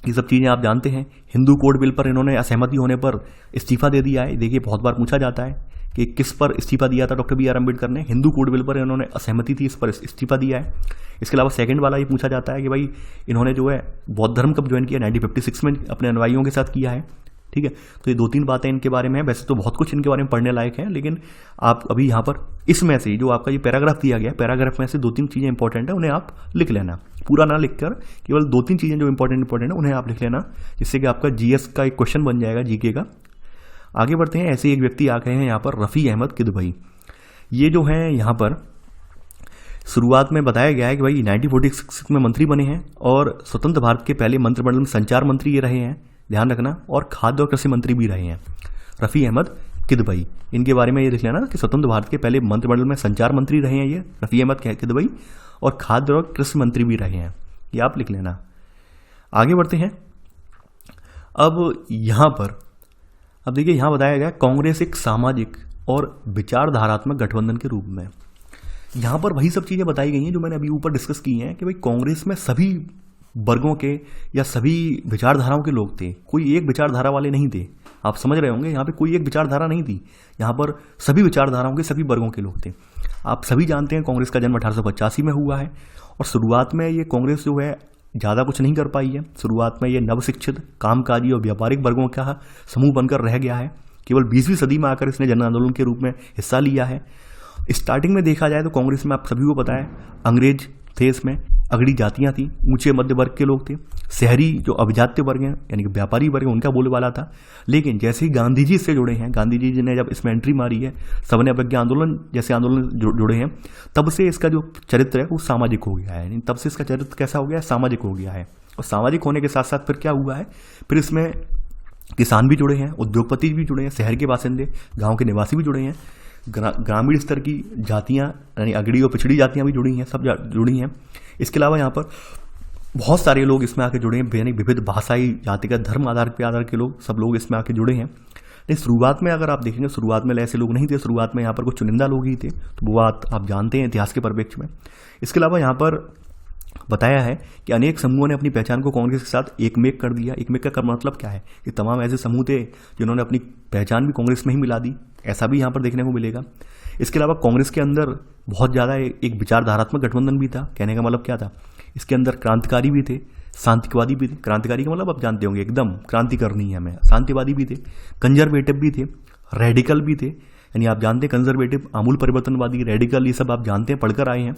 ये सब चीज़ें आप जानते हैं। हिंदू कोड बिल पर इन्होंने असहमति होने पर इस्तीफा दे दिया है। देखिए बहुत बार पूछा जाता है कि किस पर इस्तीफा दिया था डॉक्टर BR अम्बेडकर ने। हिंदू कोड बिल पर इन्होंने असहमति थी, इस पर इस्तीफा दिया है। इसके अलावा सेकंड वाला ये पूछा जाता है कि भाई इन्होंने जो है बौद्ध धर्म कब ज्वाइन किया, 1956 में अपने अनुयायियों के साथ किया है। ठीक है, तो ये 2-3 बातें इनके बारे में है। वैसे तो बहुत कुछ इनके बारे में पढ़ने लायक है, लेकिन आप अभी यहाँ पर इसमें से जो आपका ये पैराग्राफ दिया गया है, पैराग्राफ में से 2-3 चीज़ें इंपॉर्टेंट है, उन्हें आप लिख लेना। पूरा ना लिखकर केवल 2-3 चीज़ें जो इंपॉर्टेंट है उन्हें आप लिख लेना, जिससे कि आपका जीएस का एक क्वेश्चन बन जाएगा, जीके का। आगे बढ़ते हैं। ऐसे एक व्यक्ति आ गए हैं यहाँ पर, रफ़ी अहमद किदवई। ये जो है यहाँ पर शुरुआत में बताया गया है कि भाई 1946 में मंत्री बने हैं और स्वतंत्र भारत के पहले मंत्रिमंडल में संचार मंत्री ये रहे हैं, ध्यान रखना, और खाद्य और कृषि मंत्री भी रहे हैं, रफ़ी अहमद किदवई। इनके बारे में ये लिख लेना कि स्वतंत्र भारत के पहले मंत्रिमंडल में संचार मंत्री रहे हैं ये रफ़ी अहमद किदवई, और खाद्य और कृषि मंत्री भी रहे हैं, ये आप लिख लेना। आगे बढ़ते हैं। अब यहाँ पर अब देखिए, यहाँ बताया गया कांग्रेस एक सामाजिक और विचारधारात्मक गठबंधन के रूप में। यहाँ पर वही सब चीज़ें बताई गई हैं जो मैंने अभी ऊपर डिस्कस की हैं कि भाई कांग्रेस में सभी वर्गों के या सभी विचारधाराओं के लोग थे, कोई एक विचारधारा वाले नहीं थे। आप समझ रहे होंगे, यहाँ पे कोई एक विचारधारा नहीं थी, यहाँ पर सभी विचारधाराओं के सभी वर्गों के लोग थे। आप सभी जानते हैं कांग्रेस का जन्म 1885 में हुआ है और शुरुआत में ये कांग्रेस जो है ज़्यादा कुछ नहीं कर पाई है। शुरुआत में ये नवशिक्षित, कामकाजी और व्यापारिक वर्गों का समूह बनकर रह गया है। केवल 20वीं सदी में आकर इसने जन आंदोलन के रूप में हिस्सा लिया है। स्टार्टिंग में देखा जाए तो कांग्रेस में आप सभी को पता है अंग्रेज थे, इसमें अगड़ी जातियां थी, ऊंचे मध्य वर्ग के लोग थे, शहरी जो अभिजात्य वर्ग हैं यानी कि व्यापारी वर्ग है उनका बोलबाला था। लेकिन जैसे ही गांधी जी से जुड़े हैं, गांधी जी ने जब इसमें एंट्री मारी है, सवर्ण अवज्ञा आंदोलन जैसे आंदोलन जुड़े हैं, तब से इसका जो चरित्र है वो सामाजिक हो गया है। तब से इसका चरित्र कैसा हो गया है? सामाजिक हो गया है। और सामाजिक होने के साथ साथ फिर क्या हुआ है, फिर इसमें किसान भी जुड़े हैं, उद्योगपति भी जुड़े हैं, शहर के बासिंदे, गाँव के निवासी भी जुड़े हैं, ग्रामीण स्तर की जातियां यानी अगड़ी और पिछड़ी जातियां भी जुड़ी हैं, सब जुड़ी हैं। इसके अलावा यहाँ पर बहुत सारे लोग इसमें आके जुड़े हैं, यानी विविध भाषाई, जातिगत, धर्म आधार के लोग, सब लोग इसमें आके जुड़े हैं। लेकिन शुरुआत में अगर आप देखेंगे, शुरुआत में ऐसे लोग नहीं थे, शुरुआत में यहाँ पर कुछ चुनिंदा लोग ही थे, तो वो बात आप जानते हैं इतिहास के परिप्रेक्ष्य में। इसके अलावा यहाँ पर बताया है कि अनेक समूहों ने अपनी पहचान को कांग्रेस के साथ एकमेक कर दिया। एकमेक का मतलब क्या है कि तमाम ऐसे समूह थे जिन्होंने अपनी पहचान भी कांग्रेस में ही मिला दी, ऐसा भी यहाँ पर देखने को मिलेगा। इसके अलावा कांग्रेस के अंदर बहुत ज़्यादा एक विचारधारात्मक गठबंधन भी था। कहने का मतलब क्या था, इसके अंदर क्रांतिकारी भी थे, शांतिवादी भी थे। क्रांतिकारी का मतलब आप जानते होंगे, एकदम क्रांति करनी है हमें। शांतिवादी भी थे, कंजर्वेटिव भी थे, रेडिकल भी थे, यानी आप जानते हैं कंजर्वेटिव आमूल परिवर्तनवादी, रेडिकल, ये सब आप जानते हैं, पढ़कर आए हैं।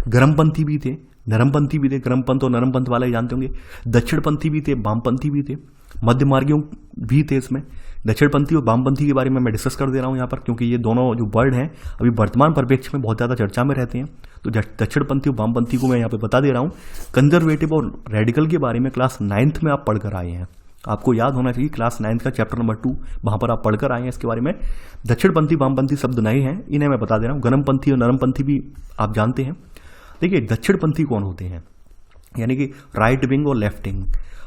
गर्मपंथी भी थे, नरमपंथी भी थे, गर्मपंथ और नरमपंथ वाले जानते होंगे। दक्षिणपंथी भी थे, वामपंथी भी थे, मध्य मार्गियों भी थे। इसमें दक्षिणपंथी और वामपंथी के बारे में मैं डिस्कस कर दे रहा हूँ यहाँ पर, क्योंकि ये दोनों जो वर्ड हैं अभी वर्तमान परिप्रेक्ष्य में बहुत ज़्यादा चर्चा में रहते हैं। तो दक्षिणपंथी और वामपंथी को मैं यहाँ पे बता दे रहा हूँ। कंजर्वेटिव और रेडिकल के बारे में क्लास 9th में आप पढ़कर आए हैं, आपको याद होना चाहिए। क्लास 9th का चैप्टर नंबर 2 वहाँ पर आप पढ़कर आए हैं। इसके बारे में दक्षिणपंथी वामपंथी शब्द नए हैं, इन्हें मैं बता दे रहा हूँ। गर्मपंथी और नरमपंथी भी आप जानते हैं। देखिए, दक्षिणपंथी कौन होते हैं, यानी कि राइट विंग और लेफ्ट विंग।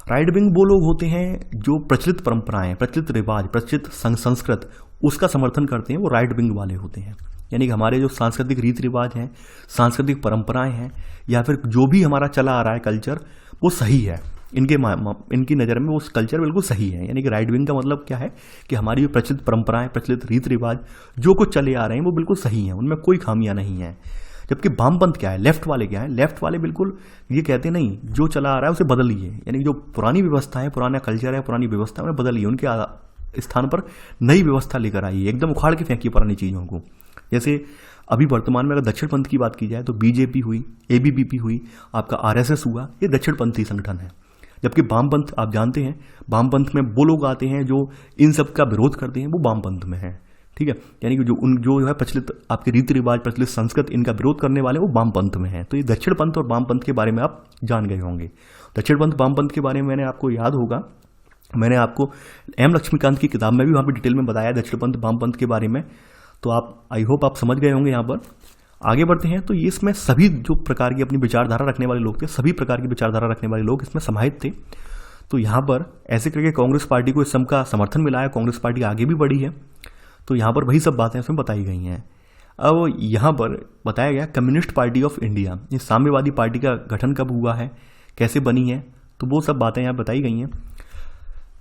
राइट विंग वो लोग होते हैं जो प्रचलित परंपराएं, प्रचलित रिवाज, प्रचलित संस्कृत, उसका समर्थन करते हैं, वो राइट विंग वाले होते हैं। यानी कि हमारे जो सांस्कृतिक रीति रिवाज हैं, सांस्कृतिक परंपराएं हैं, या फिर जो भी हमारा चला आ रहा है कल्चर, वो सही है। इनकी नज़र में वो कल्चर बिल्कुल सही है। यानी कि राइट विंग का मतलब क्या है कि हमारी जो प्रचलित परंपराएं, प्रचलित रीति रिवाज, जो कुछ चले आ रहे हैं वो बिल्कुल सही हैं, उनमें कोई खामियां नहीं है। जबकि वामपंथ क्या है, लेफ्ट वाले क्या है, लेफ्ट वाले बिल्कुल ये कहते नहीं, जो चला आ रहा है उसे बदलिए, यानी जो पुरानी व्यवस्था है, पुराना कल्चर है, पुरानी व्यवस्था है, उन्हें बदलिए, उनके स्थान पर नई व्यवस्था लेकर आइए, एकदम उखाड़ के फेंकिए पुरानी चीज़ों को। जैसे अभी वर्तमान में अगर दक्षिणपंथ की बात की जाए तो बीजेपी हुई, एबीवीपी हुई, आपका आरएसएस हुआ, ये दक्षिणपंथी संगठन है। जबकि वामपंथ आप जानते हैं, वामपंथ में वो लोग आते हैं जो इन सब का विरोध करते हैं, वो वामपंथ में है। ठीक है, यानी कि जो है प्रचलित आपके रीति रिवाज, प्रचलित संस्कृत, इनका विरोध करने वाले वो वामपंथ में है। तो ये दक्षिणपंथ और वामपंथ के बारे में आप जान गए होंगे। दक्षिणपंथ वामपंथ के बारे में मैंने आपको याद होगा, मैंने आपको एम लक्ष्मीकांत की किताब में भी वहाँ पर डिटेल में बताया दक्षिणपंथ वामपंथ के बारे में। तो आप आई होप आप समझ गए होंगे। यहाँ पर आगे बढ़ते हैं। तो ये इसमें सभी जो प्रकार की अपनी विचारधारा रखने वाले लोग थे, सभी प्रकार की विचारधारा रखने वाले लोग इसमें समाहित थे। तो यहाँ पर ऐसे करके कांग्रेस पार्टी को इस सब का समर्थन मिला है, कांग्रेस पार्टी आगे भी बढ़ी है। तो यहाँ पर वही सब बातें इसमें बताई गई हैं। अब यहाँ पर बताया गया कम्युनिस्ट पार्टी ऑफ इंडिया, ये साम्यवादी पार्टी का गठन कब हुआ है, कैसे बनी है, तो वो सब बातें यहाँ बताई गई हैं।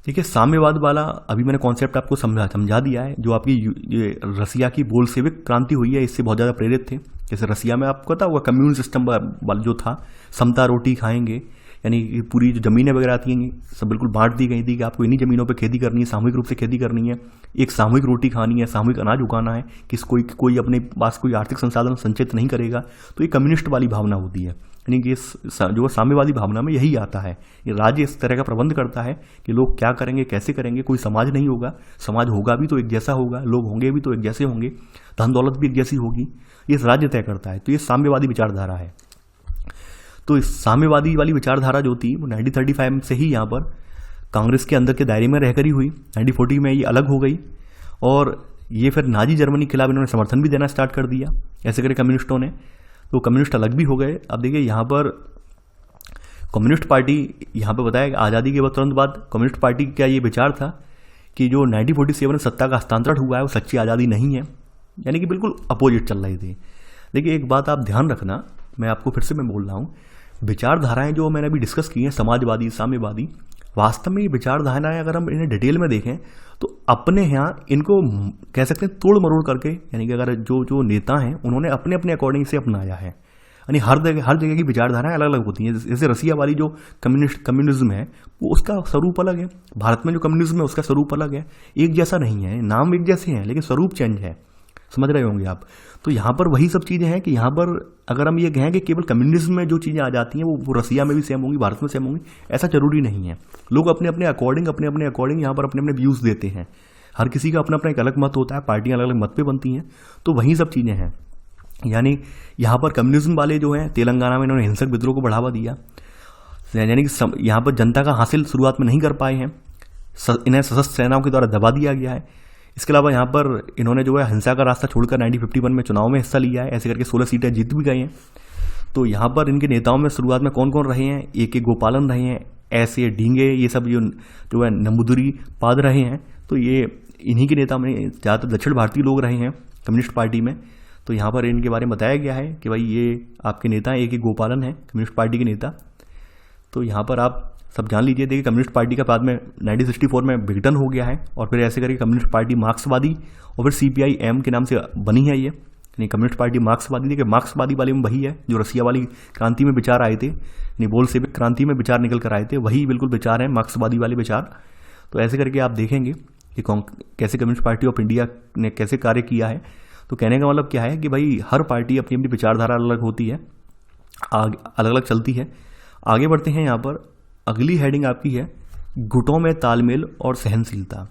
देखिए, साम्यवाद वाला अभी मैंने कॉन्सेप्ट आपको समझा दिया है। जो आपकी ये रसिया की बोल्शेविक क्रांति हुई है, इससे बहुत ज़्यादा प्रेरित थे। जैसे रसिया में आपको पता होगा कम्यून सिस्टम वाला जो था, समता रोटी खाएंगे, यानी कि पूरी जो ज़मीनें वगैरह आती हैं सब बिल्कुल बांट दी गई थी कि आपको इन्हीं ज़मीनों पे खेती करनी है, सामूहिक रूप से खेती करनी है, एक सामूहिक रोटी खानी है, सामूहिक अनाज उगाना है, कोई अपने पास कोई आर्थिक संसाधन संचित नहीं करेगा। तो ये कम्युनिस्ट वाली भावना होती है, यानी कि जो साम्यवादी भावना में यही आता है। ये राज्य इस तरह का प्रबंध करता है कि लोग क्या करेंगे, कैसे करेंगे, कोई समाज नहीं होगा, समाज होगा भी तो एक जैसा होगा, लोग होंगे भी तो एक जैसे होंगे, धन दौलत भी एक जैसी होगी, ये राज्य तय करता है। तो ये साम्यवादी विचारधारा है। तो इस साम्यवादी वाली विचारधारा जो थी वो 1935 से ही यहाँ पर कांग्रेस के अंदर के दायरे में रहकर ही हुई। 1940 में ये अलग हो गई और ये फिर नाजी जर्मनी के खिलाफ इन्होंने समर्थन भी देना स्टार्ट कर दिया, ऐसे करके कम्युनिस्टों ने। तो कम्युनिस्ट अलग भी हो गए। अब देखिए यहाँ पर कम्युनिस्ट पार्टी, यहाँ पर बताया कि आज़ादी के तुरंत बाद कम्युनिस्ट पार्टी का ये विचार था कि जो 1947 में सत्ता का हस्तांतरण हुआ है वो सच्ची आज़ादी नहीं है, यानी कि बिल्कुल अपोजिट चल रही थी। देखिए एक बात आप ध्यान रखना, मैं आपको फिर से मैं बोल रहा हूँ, विचारधाराएं जो मैंने अभी डिस्कस की हैं, समाजवादी, साम्यवादी, वास्तव में ये विचारधाराएं अगर हम इन्हें डिटेल में देखें तो अपने यहाँ इनको कह सकते हैं तोड़ मरोड़ करके, यानी कि अगर जो नेता हैं उन्होंने अपने अपने अकॉर्डिंग से अपनाया है। यानी हर जगह की विचारधाराएं अलग अलग होती हैं। जैसे रसिया वाली जो कम्युनिज्म है वो उसका स्वरूप अलग है, भारत में जो कम्युनिज्म है उसका स्वरूप अलग है, एक जैसा नहीं है, नाम एक जैसे हैं लेकिन स्वरूप चेंज है, समझ रहे होंगे आप। तो यहाँ पर वही सब चीज़ें हैं कि यहाँ पर अगर हम ये कहें कि केवल कम्युनिज्म में जो चीज़ें आ जाती हैं वो रसिया में भी सेम होंगी, भारत में सेम होंगी, ऐसा जरूरी नहीं है। लोग अपने अपने अकॉर्डिंग यहाँ पर अपने अपने व्यूज़ देते हैं। हर किसी का अपना अपना एक अलग मत होता है, पार्टियाँ अलग अलग मत पे बनती हैं। तो वही सब चीज़ें हैं। यानी यहाँ पर कम्युनिज्म वाले जो हैं तेलंगाना में इन्होंने हिंसक विद्रोह को बढ़ावा दिया, यानी कि यहाँ पर जनता का हासिल शुरुआत में नहीं कर पाए हैं, इन्हें सशस्त्र सेनाओं के द्वारा दबा दिया गया है। इसके अलावा यहाँ पर इन्होंने जो है हिंसा का रास्ता छोड़कर 1951 में चुनाव में हिस्सा लिया है, ऐसे करके 16 सीटें जीत भी गए हैं। तो यहाँ पर इनके नेताओं में शुरुआत में कौन कौन रहे हैं, A.K. गोपालन रहे हैं, ऐसे डींगे, ये सब जो है नंबूदरी पाद रहे हैं। तो ये इन्हीं के नेता में ज़्यादातर दक्षिण भारतीय लोग रहे हैं कम्युनिस्ट पार्टी में। तो यहाँ पर इनके बारे में बताया गया है कि भाई ये आपके नेता A.K. गोपालन है, कम्युनिस्ट पार्टी के नेता। तो यहाँ पर आप सब जान लीजिए। देखिए कम्युनिस्ट पार्टी का बाद में 1964 में विघटन हो गया है और फिर ऐसे करके कम्युनिस्ट पार्टी मार्क्सवादी और फिर CPI-M के नाम से बनी है। ये यानी कम्युनिस्ट पार्टी मार्क्सवादी, देखिए मार्क्सवादी वाले में वही है जो रसिया वाली क्रांति में विचार आए थे, यानी बोल्शेविक क्रांति में विचार निकल कर आए थे, वही बिल्कुल विचार हैं मार्क्सवादी वाले विचार। तो ऐसे करके आप देखेंगे कि कैसे कम्युनिस्ट पार्टी ऑफ इंडिया ने कैसे कार्य किया है। तो कहने का मतलब क्या है कि भाई हर पार्टी अपनी अपनी विचारधारा अलग होती है, अलग अलग चलती है। आगे बढ़ते हैं। यहाँ पर अगली हेडिंग आपकी है गुटों में तालमेल और सहनशीलता।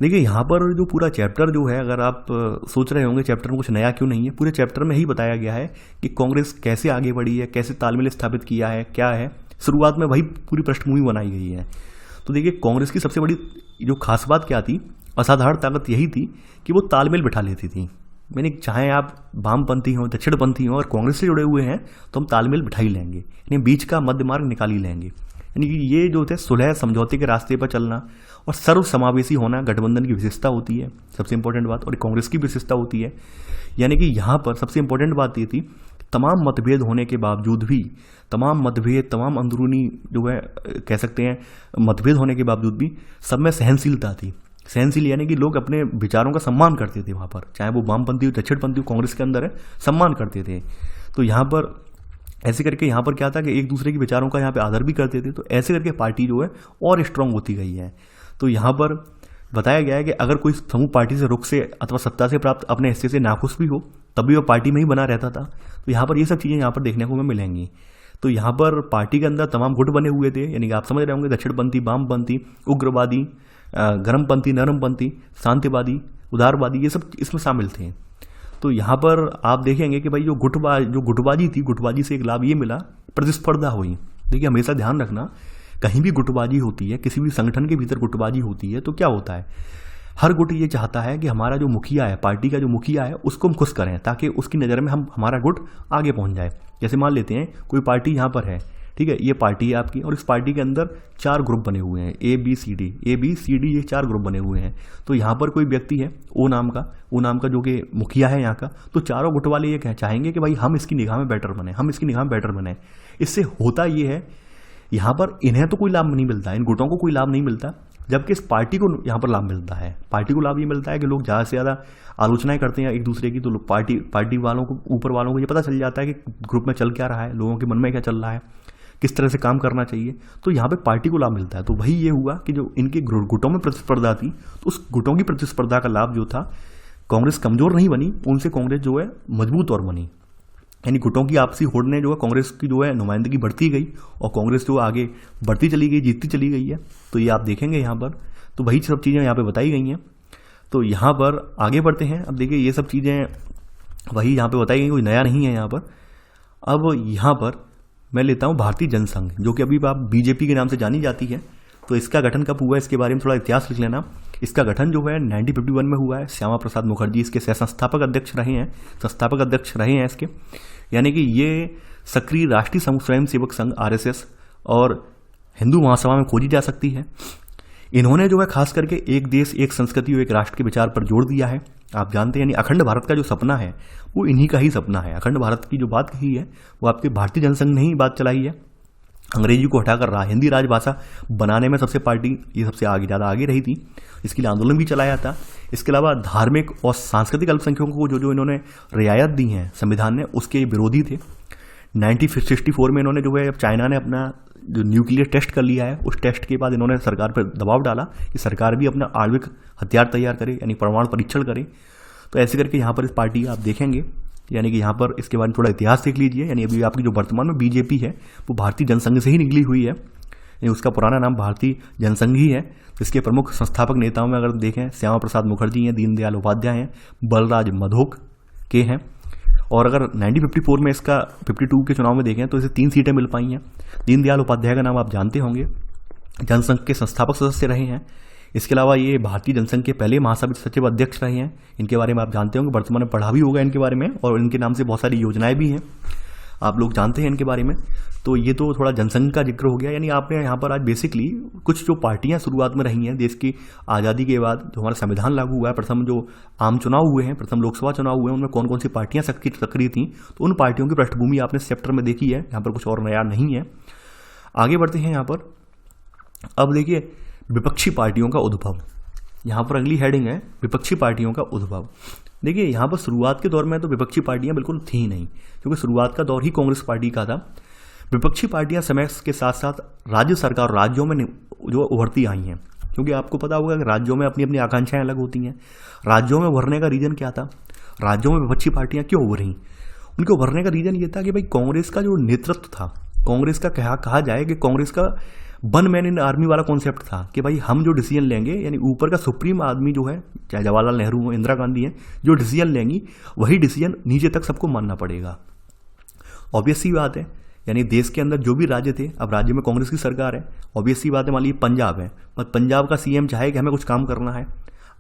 देखिए यहाँ पर जो पूरा चैप्टर जो है, अगर आप सोच रहे होंगे चैप्टर में कुछ नया क्यों नहीं है, पूरे चैप्टर में ही बताया गया है कि कांग्रेस कैसे आगे बढ़ी है, कैसे तालमेल स्थापित किया है, क्या है। शुरुआत में वही पूरी पृष्ठभूमि बनाई गई है। तो देखिए कांग्रेस की सबसे बड़ी जो खास बात क्या थी, असाधारण ताकत यही थी कि वो तालमेल बिठा लेती थी। यानी चाहे आप वामपंथी हों, दक्षिणपंथी हों और कांग्रेस से जुड़े हुए हैं तो हम तालमेल बिठा ही लेंगे, यानी बीच का मध्य मार्ग निकाल ही लेंगे। यानी कि ये जो थे सुलह समझौते के रास्ते पर चलना और सर्व समावेशी होना गठबंधन की विशेषता होती है, सबसे इंपॉर्टेंट बात, और कांग्रेस की विशेषता होती है। यानी कि यहाँ पर सबसे इंपॉर्टेंट बात ये थी, तमाम मतभेद होने के बावजूद भी, तमाम अंदरूनी जो है कह सकते हैं मतभेद होने के बावजूद भी सब में सहनशीलता थी। सहनशील यानी कि लोग अपने विचारों का सम्मान करते थे वहाँ पर, चाहे वो वामपंथी हो, दक्षिणपंथी हो, कांग्रेस के अंदर है, सम्मान करते थे। तो यहाँ पर ऐसे करके यहाँ पर क्या था कि एक दूसरे के विचारों का यहाँ पे आदर भी करते थे। तो ऐसे करके पार्टी जो है और स्ट्रांग होती गई है। तो यहाँ पर बताया गया है कि अगर कोई समूह पार्टी से रुख से अथवा सत्ता से प्राप्त अपने हिस्से से नाखुश भी हो तब भी वो पार्टी में ही बना रहता था। तो यहाँ पर ये सब चीज़ें यहाँ पर देखने को हमें मिलेंगी। तो यहाँ पर पार्टी के अंदर तमाम गुट बने हुए थे, यानी कि आप समझ रहे होंगे दक्षिणपंथी, वामपंथी, उग्रवादी, गर्मपंथी, नरमपंथी, शांतिवादी, उदारवादी, ये सब इसमें शामिल थे। तो यहाँ पर आप देखेंगे कि भाई जो गुटबाजी थी, गुटबाजी से एक लाभ ये मिला, प्रतिस्पर्धा हुई। देखिए हमेशा ध्यान रखना, कहीं भी गुटबाजी होती है, किसी भी संगठन के भीतर गुटबाजी होती है तो क्या होता है, हर गुट ये चाहता है कि हमारा जो मुखिया है, पार्टी का जो मुखिया है, उसको हम खुश करें ताकि उसकी नज़र में हमारा गुट आगे पहुंच जाए। जैसे मान लेते हैं कोई पार्टी यहाँ पर है, ठीक है, ये पार्टी है आपकी और इस पार्टी के अंदर 4 ग्रुप बने हुए हैं, ABCD, ये 4 ग्रुप बने हुए हैं। तो यहाँ पर कोई व्यक्ति है ओ नाम का जो कि मुखिया है यहाँ का, तो चारों गुट वाले ये चाहेंगे कि भाई हम इसकी निगाह में बेटर बने, इससे होता ये है यहाँ पर इन्हें तो कोई लाभ नहीं मिलता, इन गुटों को कोई लाभ नहीं मिलता, जबकि इस पार्टी को यहाँ पर लाभ मिलता है। पार्टी को लाभ ये मिलता है कि लोग ज़्यादा से ज़्यादा आलोचनाएं करते हैं एक दूसरे की, तो पार्टी वालों को, ऊपर वालों को ये पता चल जाता है कि ग्रुप में चल क्या रहा है, लोगों के मन में क्या चल रहा है। किस तरह से काम करना चाहिए, तो यहाँ पे पार्टी को लाभ मिलता है। तो वही ये हुआ कि जो इनके गुटों में प्रतिस्पर्धा थी, तो उस गुटों की प्रतिस्पर्धा का लाभ जो था, कांग्रेस कमजोर नहीं बनी, उनसे कांग्रेस जो है मजबूत और बनी। यानी गुटों की आपसी होड़ ने जो है कांग्रेस की जो है नुमाइंदगी बढ़ती गई और कांग्रेस जो आगे बढ़ती चली गई, जीतती चली गई है। तो ये आप देखेंगे यहाँ पर, तो वही सब चीज़ें यहाँ पे बताई गई हैं। तो यहाँ पर आगे बढ़ते हैं। अब देखिए ये सब चीज़ें वही यहाँ पे बताई गई, कोई नया नहीं है यहाँ पर। अब यहाँ पर मैं लेता हूँ भारतीय जनसंघ, जो कि अभी आप बीजेपी के नाम से जानी जाती है। तो इसका गठन कब हुआ, इसके बारे में थोड़ा इतिहास लिख लेना। इसका गठन जो है 1951 में हुआ है। श्यामा प्रसाद मुखर्जी इसके सह संस्थापक अध्यक्ष रहे हैं इसके। यानी कि ये सक्रिय राष्ट्रीय स्वयंसेवक संघ RSS और हिंदू महासभा में खोजी जा सकती है। इन्होंने जो है खास करके एक देश एक संस्कृति और एक राष्ट्र के विचार पर जोर दिया है। आप जानते हैं, यानी अखंड भारत का जो सपना है वो इन्हीं का ही सपना है। अखंड भारत की जो बात कही है वो आपके भारतीय जनसंघ ने ही बात चलाई है। अंग्रेजी को हटाकर हिंदी राजभाषा बनाने में सबसे पार्टी ये सबसे ज़्यादा आगे रही थी। इसके लिए आंदोलन भी चलाया था। इसके अलावा धार्मिक और सांस्कृतिक अल्पसंख्यकों को जो इन्होंने रियायत दी हैं संविधान ने, उसके विरोधी थे। 1964 में इन्होंने जो है, अब चाइना ने अपना जो न्यूक्लियर टेस्ट कर लिया है, उस टेस्ट के बाद इन्होंने सरकार पर दबाव डाला कि सरकार भी अपना आणविक हथियार तैयार करे, यानी परमाणु परीक्षण करे। तो ऐसे करके यहाँ पर इस पार्टी आप देखेंगे, यानी कि यहाँ पर इसके बारे में थोड़ा इतिहास देख लीजिए। यानी अभी आपकी जो वर्तमान में बीजेपी है वो भारतीय जनसंघ से ही निकली हुई है, यानी उसका पुराना नाम भारतीय जनसंघ ही है। तो इसके प्रमुख संस्थापक नेताओं में अगर देखें, श्यामा प्रसाद मुखर्जी हैं, दीनदयाल उपाध्याय हैं, बलराज मधोक के हैं। और अगर 1954 में इसका 52 के चुनाव में देखें तो इसे 3 सीटें मिल पाई हैं। दीनदयाल उपाध्याय का नाम आप जानते होंगे, जनसंघ के संस्थापक सदस्य रहे हैं। इसके अलावा ये भारतीय जनसंघ के पहले महासभा सचिव अध्यक्ष रहे हैं। इनके बारे में आप जानते होंगे, वर्तमान में पढ़ा भी होगा इनके बारे में, और इनके नाम से बहुत सारी योजनाएं भी हैं, आप लोग जानते हैं इनके बारे में। तो ये तो थोड़ा जनसंघ का जिक्र हो गया। यानी आपने यहाँ पर आज बेसिकली कुछ जो पार्टियां शुरुआत में रही हैं देश की आज़ादी के बाद, जो हमारा संविधान लागू हुआ है, प्रथम जो आम चुनाव हुए हैं, प्रथम लोकसभा चुनाव हुए हैं, उनमें कौन कौन सी पार्टियां सक्रिय थी, तो उन पार्टियों की पृष्ठभूमि आपने इस चैप्टर में देखी है। यहाँ पर कुछ और नया नहीं है। आगे बढ़ते हैं यहाँ पर। अब देखिए विपक्षी पार्टियों का उद्भव, यहाँ पर अगली हेडिंग है विपक्षी पार्टियों का उद्भव। देखिए यहाँ पर शुरुआत के दौर में तो विपक्षी पार्टियां बिल्कुल थी नहीं, क्योंकि शुरुआत का दौर ही कांग्रेस पार्टी का था। विपक्षी पार्टियां समय के साथ साथ राज्य सरकार और राज्यों में जो उभरती आई हैं, क्योंकि आपको पता होगा कि राज्यों में अपनी अपनी आकांक्षाएं अलग होती हैं। राज्यों में उभरने का रीजन क्या था, राज्यों में विपक्षी पार्टियां क्यों उभरी? उनके उभरने का रीजन ये था कि भाई कांग्रेस का जो नेतृत्व था, कांग्रेस का कहा जाए कि कांग्रेस का वन मैन इन आर्मी वाला कॉन्सेप्ट था कि भाई हम जो डिसीजन लेंगे, यानी ऊपर का सुप्रीम आदमी जो है, चाहे जवाहरलाल नेहरू हो, इंदिरा गांधी है, जो डिसीजन लेंगी वही डिसीजन नीचे तक सबको मानना पड़ेगा। ऑब्वियस सी बात है, यानी देश के अंदर जो भी राज्य थे, अब राज्य में कांग्रेस की सरकार है, ऑब्वियस सी बात है। मान लीजिए पंजाब है, और पंजाब का CM चाहे कि हमें कुछ काम करना है।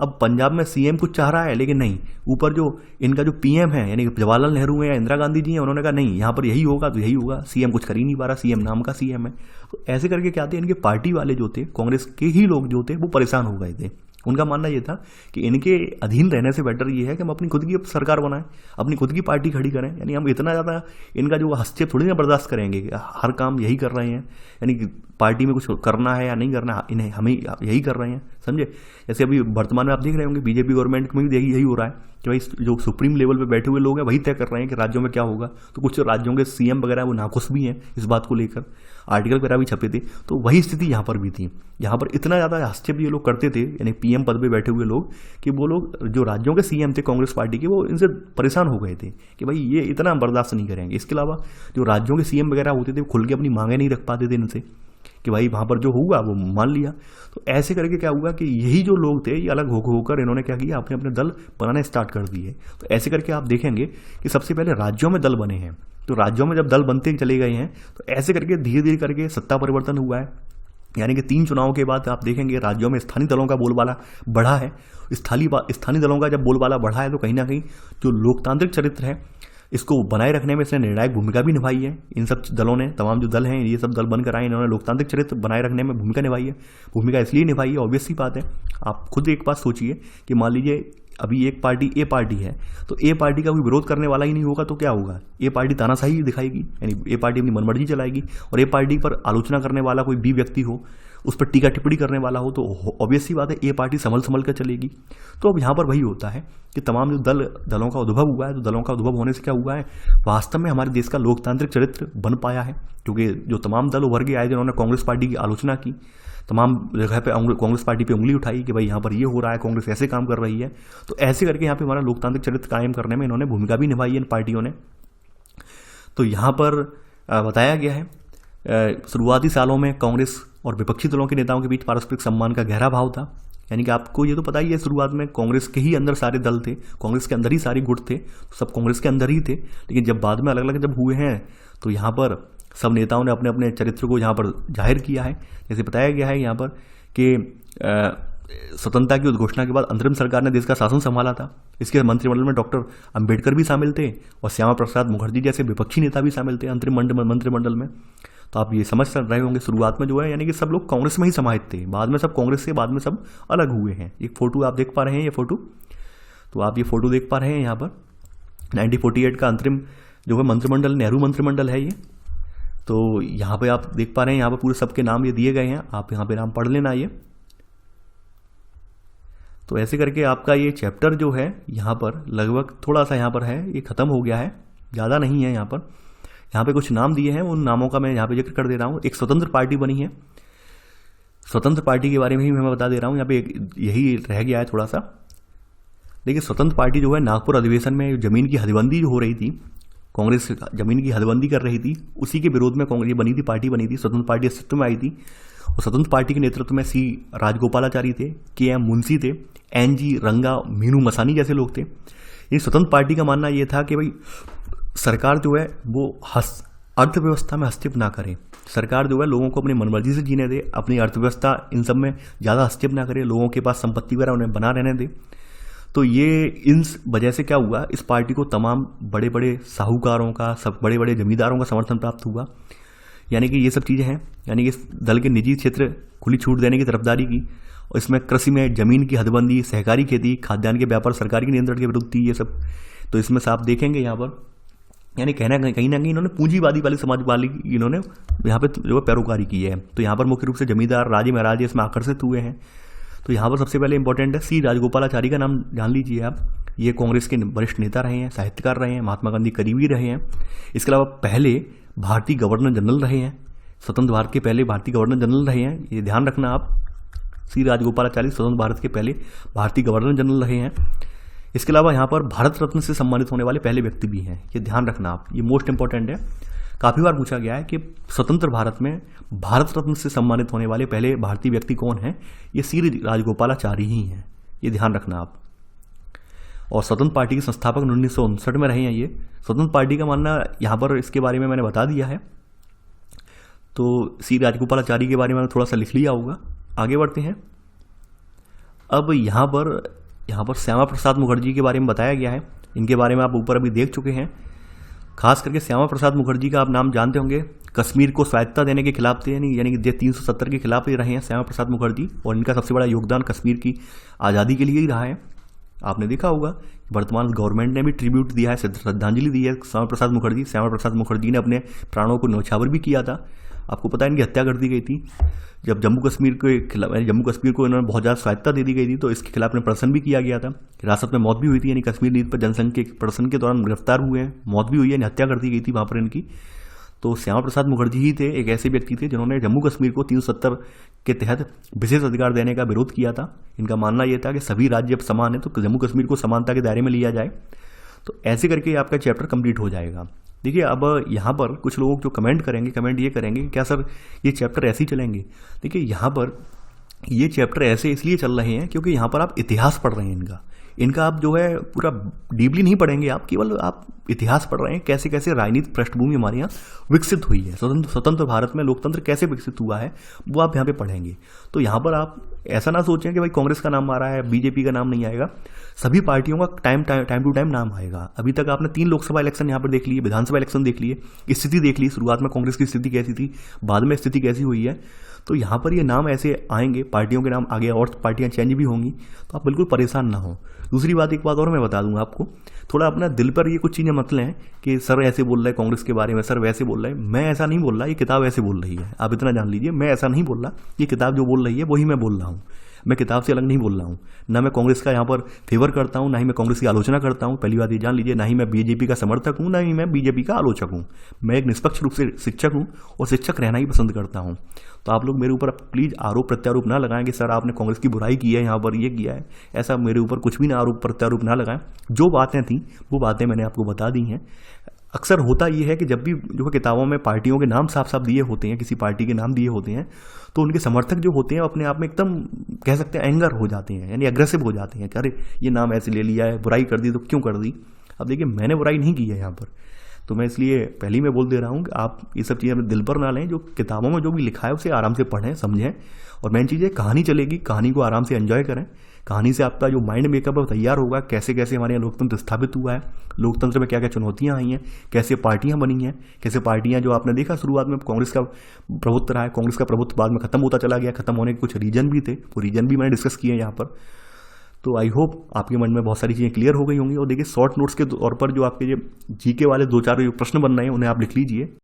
अब पंजाब में CM कुछ चाह रहा है, लेकिन नहीं, ऊपर जो इनका जो PM है, यानी जवाहरलाल नेहरू है या इंदिरा गांधी जी हैं, उन्होंने कहा नहीं, यहाँ पर यही होगा तो यही होगा। CM कुछ कर ही नहीं पा रहा, CM नाम का CM है। तो ऐसे करके क्या थे, इनके पार्टी वाले जो थे, कांग्रेस के ही लोग जो थे, वो परेशान हो गए थे। उनका मानना ये था कि इनके अधीन रहने से बेटर ये है कि हम अपनी खुद की सरकार बनाएं, अपनी खुद की पार्टी खड़ी करें। यानी हम इतना ज़्यादा इनका जो हस्तक्षेप थोड़ी ना बर्दाश्त करेंगे, हर काम यही कर रहे हैं, यानी कि पार्टी में कुछ करना है या नहीं करना, इन्हें हमें यही कर रहे हैं, समझे। जैसे अभी वर्तमान में आप देख रहे होंगे बीजेपी गवर्नमेंट में भी यही हो रहा है कि भाई जो सुप्रीम लेवल पे बैठे हुए लोग हैं वही तय कर रहे हैं कि राज्यों में क्या होगा। तो कुछ राज्यों के CM वगैरह वो नाखुश भी हैं इस बात को लेकर, आर्टिकल वगैरह भी छपे थे। तो वही स्थिति यहाँ पर भी थी। यहाँ पर इतना ज़्यादा हस्तक्षेप ये लोग करते थे, यानी PM पद पे बैठे हुए लोग, कि वो लोग जो राज्यों के CM थे कांग्रेस पार्टी के, वो इनसे परेशान हो गए थे कि भाई ये इतना बर्दाश्त नहीं करेंगे। इसके अलावा जो राज्यों के CM वगैरह होते थे वो खुल के अपनी मांगे नहीं रख पाते थे इनसे, कि भाई वहाँ पर जो होगा वो मान लिया। तो ऐसे करके क्या हुआ कि यही जो लोग थे ये अलग होकर इन्होंने क्या किया, अपने अपने दल बनाने स्टार्ट कर दिए। तो ऐसे करके आप देखेंगे कि सबसे पहले राज्यों में दल बने हैं। तो राज्यों में जब दल बनते चले गए हैं तो ऐसे करके धीरे धीरे करके सत्ता परिवर्तन हुआ है। यानी कि 3 चुनावों के बाद आप देखेंगे राज्यों में स्थानीय दलों का बोलबाला बढ़ा है। स्थानीय दलों का जब बोलबाला बढ़ा है तो कहीं ना कहीं जो लोकतांत्रिक चरित्र है इसको बनाए रखने में इसने निर्णायक भूमिका भी निभाई है। इन सब दलों ने, तमाम जो दल हैं, ये सब दल बनकर आए, इन्होंने लोकतांत्रिक चरित्र बनाए रखने में भूमिका निभाई है। भूमिका इसलिए निभाई है, ऑब्वियस सी बात है। आप खुद एक बात सोचिए कि मान लीजिए अभी एक पार्टी ए पार्टी है, तो ए पार्टी का कोई विरोध करने वाला ही नहीं होगा तो क्या होगा, ए पार्टी तानाशाही दिखाएगी, यानी ए पार्टी अपनी मनमर्जी चलाएगी। और ए पार्टी पर आलोचना करने वाला कोई बी व्यक्ति हो, उस पर टीका टिप्पणी करने वाला हो, तो ऑब्वियस सी बात है ए पार्टी संभल कर चलेगी। तो अब यहाँ पर वही होता है कि तमाम जो दलों का उद्भव हुआ है, तो दलों का उद्भव होने से क्या हुआ है, वास्तव में हमारे देश का लोकतांत्रिक चरित्र बन पाया है। क्योंकि जो तमाम दल उभर के आए जिन्होंने कांग्रेस पार्टी की आलोचना की, तमाम जगह पे कांग्रेस पार्टी पे उंगली उठाई कि भाई यहाँ पर ये हो रहा है, कांग्रेस ऐसे काम कर रही है, तो ऐसे करके यहाँ पे हमारा लोकतांत्रिक चरित्र कायम करने में इन्होंने भूमिका भी निभाई है इन पार्टियों ने। तो यहाँ पर बताया गया है शुरुआती सालों में कांग्रेस और विपक्षी दलों के नेताओं के बीच पारस्परिक सम्मान का गहरा भाव था। यानी कि आपको ये तो पता ही है, शुरुआत में कांग्रेस के ही अंदर सारे दल थे, कांग्रेस के अंदर ही सारे गुट थे, तो सब कांग्रेस के अंदर ही थे। लेकिन जब बाद में अलग अलग जब हुए हैं, तो यहाँ पर सब नेताओं ने अपने अपने चरित्र को यहाँ पर जाहिर किया है। जैसे बताया गया है यहाँ पर कि स्वतंत्रता की उद्घोषणा के बाद अंतरिम सरकार ने देश का शासन संभाला था। इसके मंत्रिमंडल में डॉक्टर अंबेडकर भी शामिल थे और श्यामा प्रसाद मुखर्जी जैसे विपक्षी नेता भी शामिल थे अंतरिम मंत्रिमंडल में। तो आप ये समझ रहे होंगे शुरुआत में जो है, यानी कि सब लोग कांग्रेस में ही समाहित थे, बाद में सब कांग्रेस से बाद में सब अलग हुए हैं। एक फोटो आप देख पा रहे हैं, ये फोटो, तो आप ये फोटो देख पा रहे हैं यहाँ पर 1948 का अंतरिम जो है मंत्रिमंडल, नेहरू मंत्रिमंडल है ये। तो यहाँ पे आप देख पा रहे हैं, यहाँ पर पूरे सबके नाम ये दिए गए हैं, आप यहाँ पे नाम पढ़ लेना ये। तो ऐसे करके आपका ये चैप्टर जो है यहाँ पर लगभग थोड़ा सा यहाँ पर है, ये खत्म हो गया है, ज़्यादा नहीं है। यहाँ पे कुछ नाम दिए हैं, उन नामों का मैं यहाँ पे जिक्र कर दे रहा हूँ। एक स्वतंत्र पार्टी बनी है, स्वतंत्र पार्टी के बारे में ही मैं बता दे रहा हूँ। यहाँ पे यही रह गया है थोड़ा सा। देखिए स्वतंत्र पार्टी जो है, नागपुर अधिवेशन में जमीन की हदबंदी जो हो रही थी, कांग्रेस जमीन की हदबंदी कर रही थी, उसी के विरोध में कांग्रेस बनी थी, पार्टी बनी थी, स्वतंत्र पार्टी अस्तित्व में आई थी। और स्वतंत्र पार्टी के नेतृत्व में सी राजगोपालाचारी थे, के एम मुंशी थे, एन जी रंगा, मीनू मसानी जैसे लोग थे। ये स्वतंत्र पार्टी का मानना ये था कि भाई सरकार जो है वो अर्थव्यवस्था में हस्तक्षेप ना करे, सरकार जो है लोगों को अपनी मनमर्जी से जीने दे, अपनी अर्थव्यवस्था इन सब में ज़्यादा हस्तक्षेप ना करे, लोगों के पास संपत्ति वगैरह उन्हें बना रहने दे। तो ये इन वजह से क्या हुआ, इस पार्टी को तमाम बड़े बड़े साहूकारों का, सब बड़े बड़े जमींदारों का समर्थन प्राप्त हुआ। यानी कि ये सब चीज़ें हैं, यानी कि इस दल के निजी क्षेत्र खुली छूट देने की तरफदारी की, और इसमें कृषि में जमीन की हदबंदी, सहकारी खेती, खाद्यान्न के व्यापार सरकारी के नियंत्रण के विरुद्ध थी ये सब। तो इसमें से आप देखेंगे यहाँ पर, यानी कहीं ना कहीं इन्होंने पूंजीवादी वाली समाज वाली इन्होंने यहाँ पे जो है पैरोकारी की है। तो यहाँ पर मुख्य रूप से जमींदार, राजे महाराजे इसमें आकर्षित हुए हैं। तो यहाँ पर सबसे पहले इंपॉर्टेंट है सी राजगोपालाचारी का नाम जान लीजिए आप। ये कांग्रेस के वरिष्ठ नेता रहे हैं, साहित्यकार रहे हैं, महात्मा गांधी करीबी रहे हैं। इसके अलावा पहले भारतीय गवर्नर जनरल रहे हैं, स्वतंत्र भारत के पहले भारतीय गवर्नर जनरल रहे हैं, ये ध्यान रखना आप। सी राजगोपालाचारी स्वतंत्र भारत के पहले भारतीय गवर्नर जनरल रहे हैं। इसके अलावा यहाँ पर भारत रत्न से सम्मानित होने वाले पहले व्यक्ति भी हैं, ये ध्यान रखना आप, ये मोस्ट इंपॉर्टेंट है। काफ़ी बार पूछा गया है कि स्वतंत्र भारत में भारत रत्न से सम्मानित होने वाले पहले भारतीय व्यक्ति कौन है, ये सी राजगोपालाचारी ही हैं, ये ध्यान रखना आप। और स्वतंत्र पार्टी के संस्थापक 1959 में रहे हैं ये। स्वतंत्र पार्टी का मानना यहाँ पर इसके बारे में मैंने बता दिया है, तो सी राजगोपालाचारी के बारे में थोड़ा सा लिख लिया होगा। आगे बढ़ते हैं। अब यहाँ पर श्यामा प्रसाद मुखर्जी के बारे में बताया गया है, इनके बारे में आप ऊपर अभी देख चुके हैं। खास करके श्यामा प्रसाद मुखर्जी का आप नाम जानते होंगे, कश्मीर को स्वायत्तता देने के खिलाफ थे, यानी कि 370 के खिलाफ ही रहे हैं श्यामा प्रसाद मुखर्जी, और इनका सबसे बड़ा योगदान कश्मीर की आज़ादी के लिए ही रहा है। आपने देखा होगा वर्तमान गवर्नमेंट ने भी ट्रिब्यूट दिया है, श्रद्धांजलि दी है श्यामा प्रसाद मुखर्जी ने अपने प्राणों को न्यौछावर भी किया था। आपको पता है इनकी हत्या कर दी गई थी जब जम्मू कश्मीर को इन्होंने बहुत ज़्यादा स्वायत्तता दे दी गई थी, तो इसके खिलाफ इन्हें प्रदर्शन भी किया गया था, हिरासत में मौत भी हुई थी, यानी कश्मीर नीति पर जनसंघ के प्रदर्शन के दौरान गिरफ्तार हुए हैं, मौत भी हुई है, हत्या कर दी गई थी वहाँ पर इनकी। तो श्यामा प्रसाद मुखर्जी ही थे, एक ऐसे व्यक्ति थे जिन्होंने जम्मू कश्मीर को 370 के तहत विशेष अधिकार देने का विरोध किया था। इनका मानना यह था कि सभी राज्य अब समान है, तो जम्मू कश्मीर को समानता के दायरे में लिया जाए। तो ऐसे करके आपका चैप्टर कंप्लीट हो जाएगा। देखिए अब यहाँ पर कुछ लोग जो कमेंट ये करेंगे क्या सर ये चैप्टर ऐसे ही चलेंगे। देखिए यहाँ पर ये चैप्टर ऐसे इसलिए चल रहे हैं क्योंकि यहाँ पर आप इतिहास पढ़ रहे हैं इनका आप जो है पूरा डीपली नहीं पढ़ेंगे, आप केवल आप इतिहास पढ़ रहे हैं, कैसे कैसे राजनीतिक पृष्ठभूमि हमारे यहाँ विकसित हुई है, स्वतंत्र भारत में लोकतंत्र कैसे विकसित हुआ है वो आप यहाँ पे पढ़ेंगे। तो यहाँ पर आप ऐसा ना सोचें कि भाई कांग्रेस का नाम आ रहा है, बीजेपी का नाम नहीं आएगा। सभी पार्टियों का टाइम टू टाइम नाम आएगा। अभी तक आपने 3 लोकसभा इलेक्शन यहाँ पर देख लिए, विधानसभा इलेक्शन देख लिए, स्थिति देख ली, शुरुआत में कांग्रेस की स्थिति कैसी थी, बाद में स्थिति कैसी हुई है। तो यहाँ पर ये नाम ऐसे आएंगे, पार्टियों के नाम आगे और पार्टियां चेंज भी होंगी, तो आप बिल्कुल परेशान ना हो। दूसरी बात, एक बात और मैं बता दूंगा आपको, थोड़ा अपना दिल पर ये कुछ चीज़ें मत लें कि सर ऐसे बोल रहे हैं कांग्रेस के बारे में, सर वैसे बोल रहे हैं। मैं ऐसा नहीं बोल रहा, ये किताब ऐसे बोल रही है, आप इतना जान लीजिए। मैं ऐसा नहीं बोल रहा, ये किताब जो बोल रही है वही मैं बोल रहा हूँ। मैं किताब से अलग नहीं बोल रहा हूँ। ना मैं कांग्रेस का यहाँ पर फेवर करता हूँ, ना ही मैं कांग्रेस की आलोचना करता हूँ, पहली बात ये जान लीजिए। ना ही मैं बीजेपी का समर्थक हूँ, ना ही मैं बीजेपी का आलोचक हूँ। मैं एक निष्पक्ष रूप से शिक्षक हूँ और शिक्षक रहना ही पसंद करता हूँ। तो आप लोग मेरे ऊपर प्लीज़ आरोप प्रत्यारोप ना लगाएं कि सर आपने कांग्रेस की बुराई की है, यहाँ पर ये किया है। ऐसा मेरे ऊपर कुछ भी ना आरोप प्रत्यारोप ना लगाएं। जो बातें थी वो बातें मैंने आपको बता दी हैं। अक्सर होता ये है कि जब भी जो है किताबों में पार्टियों के नाम साफ साफ दिए होते हैं, किसी पार्टी के नाम दिए होते हैं, तो उनके समर्थक जो होते हैं अपने आप में एकदम कह सकते हैं एंगर हो जाते हैं, यानी अग्रेसिव हो जाते हैं कि अरे ये नाम ऐसे ले लिया है, बुराई कर दी तो क्यों कर दी। अब देखिए, मैंने बुराई नहीं की है यहाँ पर, तो मैं इसलिए पहले ही मैं बोल दे रहा हूँ कि आप ये सब चीज़ें अपने दिल पर ना लें। जो किताबों में जो भी लिखा है उसे आराम से पढ़ें, समझें। और मेन चीज़ है, कहानी चलेगी, कहानी को आराम से एंजॉय करें। कहानी से आपका जो माइंड मेकअप है तैयार होगा, कैसे कैसे हमारे यहाँ लोकतंत्र स्थापित हुआ है, लोकतंत्र में क्या क्या चुनौतियाँ आई हैं, कैसे पार्टियाँ बनी हैं, कैसे पार्टियाँ जो आपने देखा शुरुआत में कांग्रेस का प्रभुत्व रहा है, कांग्रेस का प्रभुत्व बाद में खत्म होता चला गया। खत्म होने के कुछ रीजन भी थे, वो रीजन भी मैंने डिस्कस किए हैं यहाँ पर। तो आई होप आपके मन में बहुत सारी चीज़ें क्लियर हो गई होंगी। और देखिए, शॉर्ट नोट्स के तौर पर जो आपके ये जीके वाले 2-4 प्रश्न बन रहे हैं उन्हें आप लिख लीजिए।